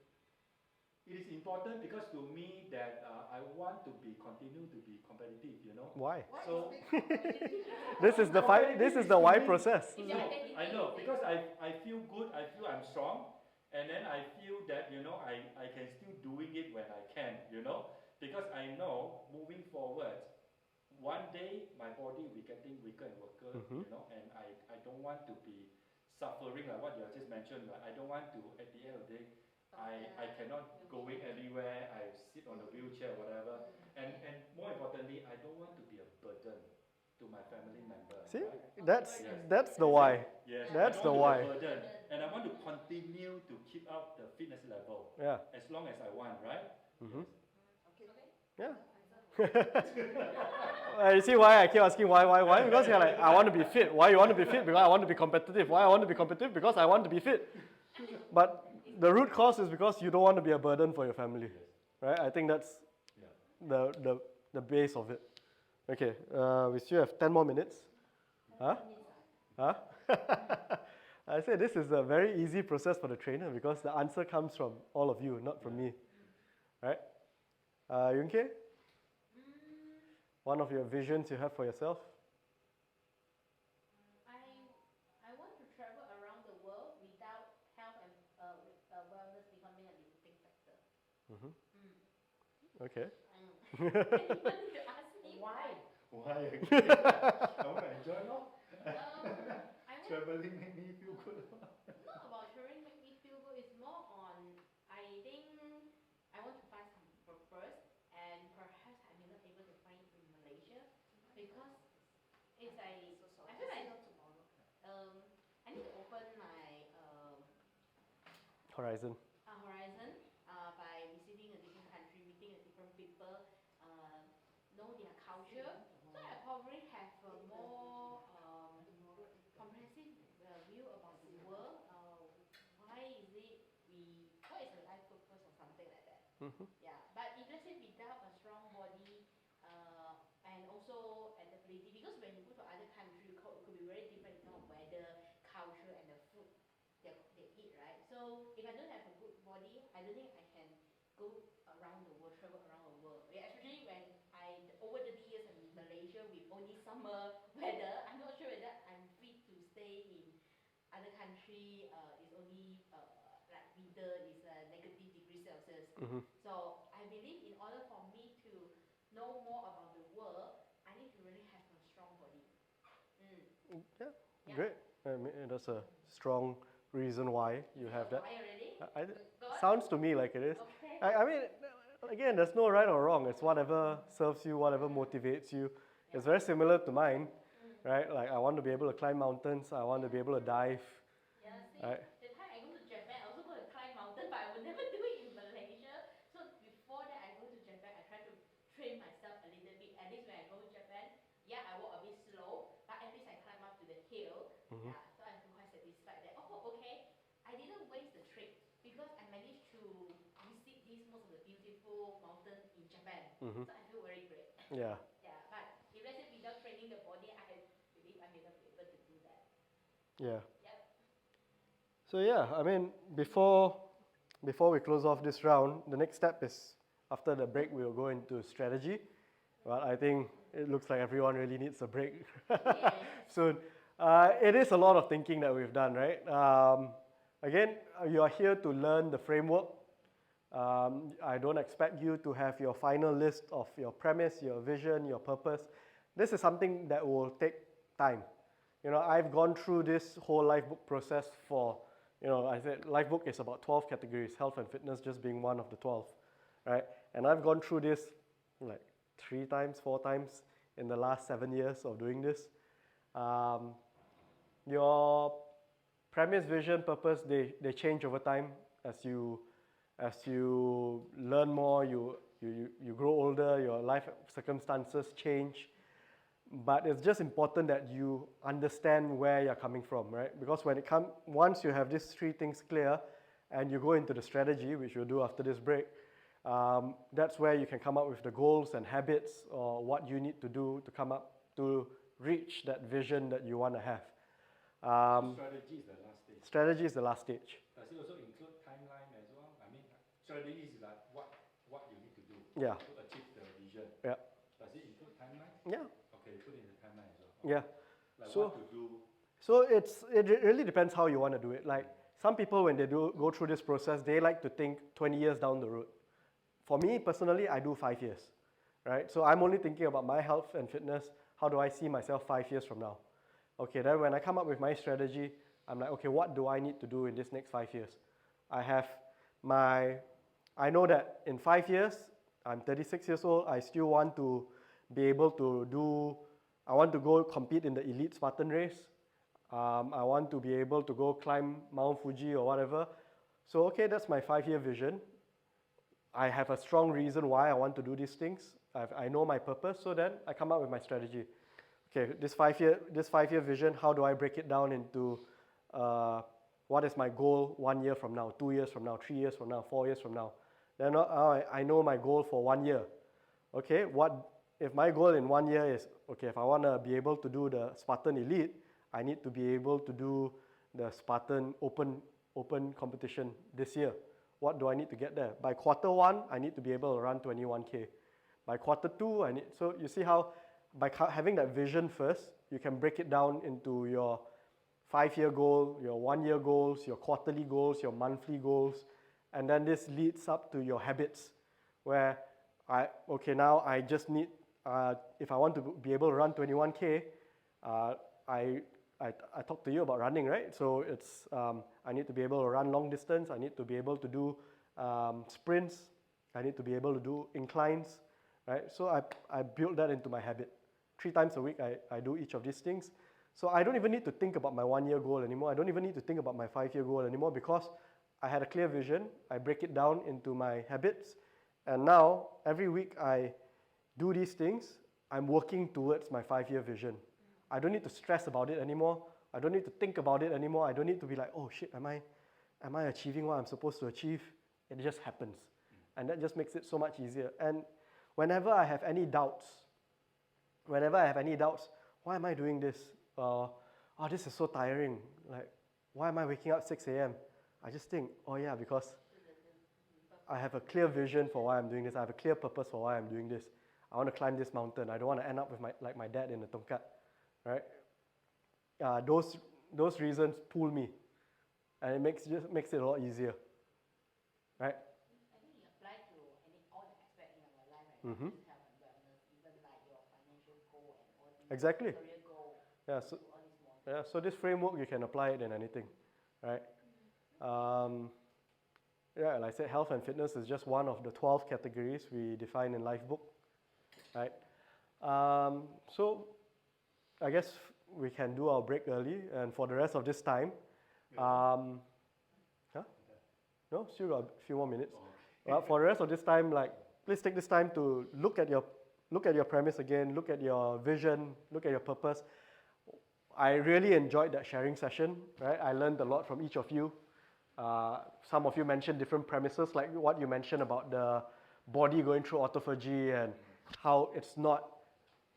It is important because to me that I want to continue to be competitive, you know. Why? Why So- is being competitive? This is the why process. It's your No, identity, I know is it? because I feel good. I feel I'm strong, and then I feel that I can still doing it when I can, because I know moving forward, one day my body will be getting weaker and weaker, and I don't want to be suffering like what you have just mentioned. Right? I don't want to at the end of the day I cannot going anywhere. I sit on a wheelchair or whatever, and more importantly, I don't want to be a burden to my family member. See, Right? that's Yes. that's the why. Yes, That's I the don't want to be why. a burden, and I want to continue to keep up the fitness level Yeah. as long as I want, right? Mhm. Okay. Yeah. Answer. You see why I keep asking why? Because you're like, I want to be fit. Why you want to be fit? Because I want to be competitive. Why I want to be competitive? Because I want to be fit. But the root cause is because you don't want to be a burden for your family, Yes. right? I think that's Yeah. the base of it. Okay, we still have 10 more minutes. Huh? Huh? I said this is a very easy process for the trainer because the answer comes from all of you, not from me, right? Yun Ke, one of your visions you have for yourself? I want to travel around the world without health and wellness becoming a limiting factor. Mm-hmm. Okay. And you wanted to ask me Why? Why again? I want to enjoy more. I want Traveling make me feel good. not about traveling make me feel good. It's more on I think I want to find some purpose, and perhaps I may not able to find it in Malaysia because it's So I sorry. feel See like you tomorrow. I need to open my Horizon. horizon by visiting a different country, meeting a different people, know their culture. So I probably have a more comprehensive view about the world. Why is it what is the life purpose or something like that? Mm-hmm. Yeah, but if let's say without a strong body and also adaptability, because when you go to other country, it could be very different in terms of weather, culture, and the food they eat, right? So if I don't have a good body, I don't think I can go around the world, travel around the world. Yeah, especially when over the years in Malaysia with only summer weather, I'm not sure whether I'm fit to stay in other country. Is only like winter is negative degree Celsius. Mm-hmm. So I believe in order for me to know more about the world, I need to really have a strong body. Yeah, Yeah. great. I mean, that's a strong reason why you have that. Why already? God? Sounds to me like it is. Okay. I mean, again, there's no right or wrong. It's whatever serves you, whatever motivates you. It's very similar to mine, right? Like I want to be able to climb mountains. I want to be able to dive. Yeah, see, Right. the time I go to Japan, I also go to climb mountain, but I would never do it in Malaysia. So before that, I go to Japan, I try to train myself a little bit. At least when I go to Japan, yeah, I walk a bit slow, but at least I climb up to the hill. Mhm. Yeah, so I'm quite satisfied that, okay, I didn't waste the trip because I managed to visit these most of the beautiful mountain in Japan. Mhm. So I feel very great. Yeah. Yeah, but if let's say without training the body, I believe I may not be able to do that. Yeah. Yep. So yeah, I mean, before we close off this round, the next step is after the break we'll go into strategy. But I think it looks like everyone really needs a break Yes. soon. It is a lot of thinking that we've done, right? Again, you are here to learn the framework. I don't expect you to have your final list of your premise, your vision, your purpose. This is something that will take time. I've gone through this whole lifebook process for, I said lifebook is about 12 categories, health and fitness just being one of the 12, right? And I've gone through this like 3 times, 4 times in the last 7 years of doing this. Your premise, vision, purpose, they change over time as you learn more, you grow older, your life circumstances change. But it's just important that you understand where you're coming from, right? Because once you have these 3 things clear and you go into the strategy, which we'll do after this break, that's where you can come up with the goals and habits or what you need to do to come up to reach that vision that you want to have. Strategy is the last stage. Strategy is the last stage. Does it also include timeline as well? I mean, strategy is like what you need to do Yeah. to achieve the vision. Yeah. Does it include timeline? Yeah. Okay, put in the timeline as well. Yeah. Like So- what to do. So it really depends how you want to do it. Like some people, when they go through this process, they like to think 20 years down the road. For me personally, I do 5 years, right? So I'm only thinking about my health and fitness. How do I see myself 5 years from now? Okay, then when I come up with my strategy, I'm like, okay, what do I need to do in this next 5 years? I know that in 5 years, I'm 36 years old, I still want to be able to I want to go compete in the elite Spartan race. I want to be able to go climb Mount Fuji or whatever. So, okay, that's my 5-year vision. I have a strong reason why I want to do these things. I know my purpose, so then I come up with my strategy. Okay, this 5-year vision, how do I break it down into what is my goal 1 year from now, 2 years from now, 3 years from now, 4 years from now? Then I know my goal for 1 year. Okay, if my goal in 1 year is, okay, if I want to be able to do the Spartan Elite, I need to be able to do the Spartan open competition this year. What do I need to get there? By quarter 1, I need to be able to run 21K. By quarter 2, so you see how by having that vision first, you can break it down into your 5-year goal, your 1-year goals, your quarterly goals, your monthly goals, and then this leads up to your habits, where now I just need, if I want to be able to run 21K, I talked to you about running, right? So it's I need to be able to run long distance. I need to be able to do sprints. I need to be able to do inclines, right? So I built that into my habit. 3 times a week, I do each of these things. So I don't even need to think about my 1-year goal anymore. I don't even need to think about my 5-year goal anymore because I had a clear vision. I break it down into my habits. And now, every week I do these things, I'm working towards my 5-year vision. I don't need to stress about it anymore. I don't need to think about it anymore. I don't need to be like, oh shit, am I achieving what I'm supposed to achieve? It just happens. And that just makes it so much easier. And whenever I have any doubts, why am I doing this? This is so tiring. Like, why am I waking up 6 a.m.? I just think, oh yeah, because I have a clear vision for why I'm doing this. I have a clear purpose for why I'm doing this. I want to climb this mountain. I don't want to end up with like my dad in a tongkat, right? Those reasons pull me, and it makes it a lot easier, right? I think it applies to all the aspects in our life, right? Mm-hmm. Not just health and wellness, even like your financial goal and all these Exactly. career goal, Yeah. all these more. So this framework, you can apply it in anything, right? Like I said, health and fitness is just one of the 12 categories we define in Lifebook, right? So I guess we can do our break early, and for the rest of this time, no, still got a few more minutes. For the rest of this time, please take this time to look at your premise again, look at your vision, look at your purpose. I really enjoyed that sharing session, right? I learned a lot from each of you. Some of you mentioned different premises, like what you mentioned about the body going through autophagy and how it's not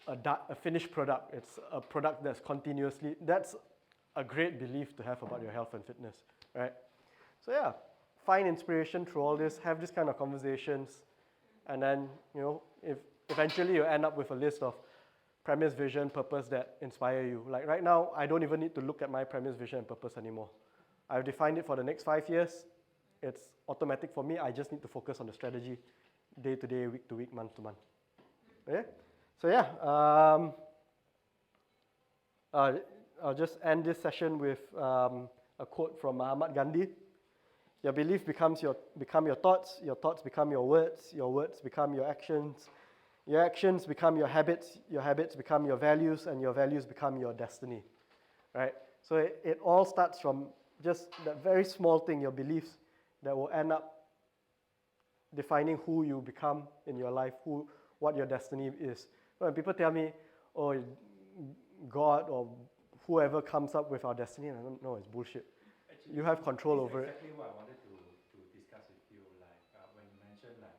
a finished product. It's a product that's that's a great belief to have about your health and fitness, right? So yeah, find inspiration through all this, have this kind of conversations, and then, if eventually you end up with a list of premise, vision, purpose that inspire you. Like right now, I don't even need to look at my premise, vision, and purpose anymore. I've defined it for the next 5 years. It's automatic for me. I just need to focus on the strategy day to day, week to week, month to month. Okay? So yeah, I'll just end this session with a quote from Mahatma Gandhi. Your belief become your thoughts become your words become your actions, Your actions become your habits become your values, and your values become your destiny, right? So it all starts from just that very small thing, your beliefs, that will end up defining who you become in your life, what your destiny is. When people tell me, oh, God or whoever comes up with our destiny, I don't know, it's bullshit. Actually, You have control this is over it. exactly what I wanted to discuss with you. Like when you mentioned, like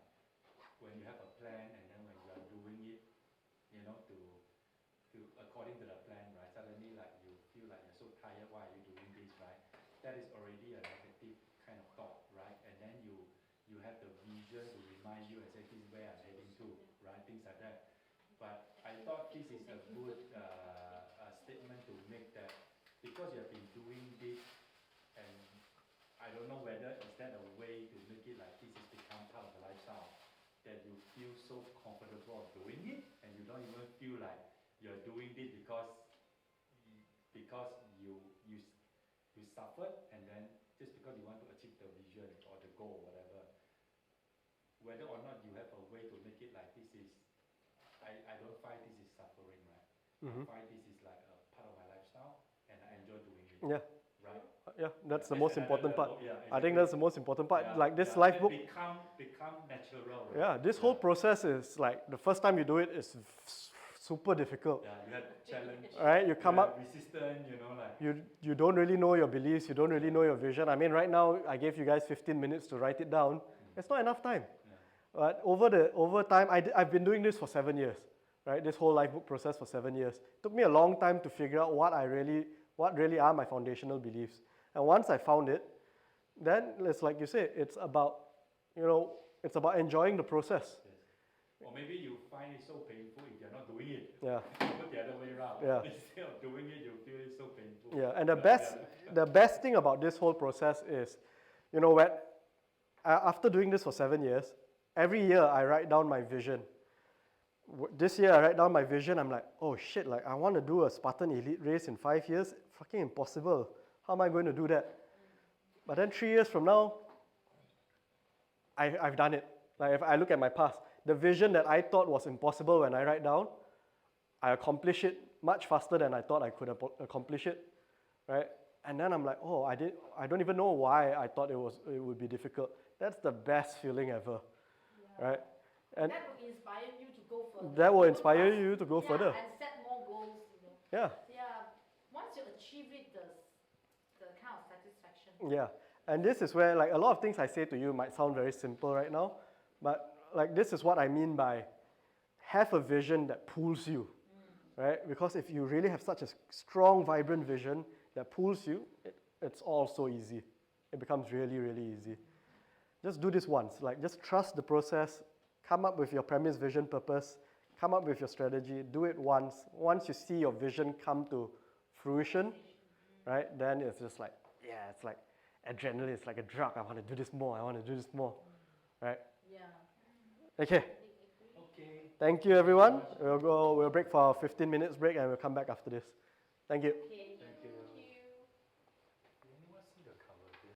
when you have a plan and then when you are doing it, you know, to according to the plan, right? Suddenly, like you feel like you're so tired. Why are you doing this, right? That is already a negative kind of thought, right? And then you have the vision to remind you and say, this is where I'm heading to, right? Things like that. But I thought this is a good statement to make, that because you have been doing this, and I don't know whether is that a way to make it like this has become part of the lifestyle, that you feel so comfortable of doing it, and you don't even feel like you're doing it because you suffered, and then just because you want to achieve the vision or the goal or whatever. Whether or not you have a way to make it like this is, I don't find this is suffering, right? I find this is like a part of my lifestyle, and I enjoy doing it. Yeah. Right? Yeah, that's the That's most another important part. level, yeah, I think exactly. that's the most important part. Yeah, Like this yeah, life that book, become natural, right? yeah, this whole process is like the first time you do it is super difficult. Yeah, you have challenge. Right? You come up, resistant, you know, like. you don't really know your beliefs, you don't really know your vision. I mean, right now I gave you guys 15 minutes to write it down. It's not enough time. But over time, I've been doing this for 7 years, right? This whole life book process for 7 years. It took me a long time to figure out what really are my foundational beliefs. And once I found it, then it's like you say, it's about enjoying the process. Yes. Or maybe you find it so painful if you're not doing it. Yeah. Put the other way around. Yeah. Instead of doing it, you feel it so painful. Yeah, and the best thing about this whole process is, after doing this for 7 years, every year I write down my vision. This year I write down my vision, I'm like, oh shit, like I want to do a Spartan Elite race in 5 years. Fucking impossible. How am I going to do that? But then 3 years from now, I've done it. Like if I look at my past, the vision that I thought was impossible when I write down, I accomplish it much faster than I thought I could accomplish it, right? And then I'm like, oh, I don't even know why I thought it would be difficult. That's the best feeling ever, right? And that will inspire you to go further. that will inspire you to go yeah, further. And set more goals, Yeah. Yeah. Once you achieve it, the kind of satisfaction. Yeah. And this is where, like, a lot of things I say to you might sound very simple right now, but like this is what I mean by have a vision that pulls you, right? Because if you really have such a strong, vibrant vision that pulls you, it's all so easy. It becomes really, really easy. Just do this once. Like, just trust the process. Come up with your premise, vision, purpose. Come up with your strategy. Do it once. Once you see your vision come to fruition, right? Then it's just like, yeah, it's like adrenaline. It's like a drug. I want to do this more. I want to do this more, right? Yeah. Okay. Okay. Thank you, everyone. We'll break for a 15 minutes break, and we'll come back after this. Thank you. Okay.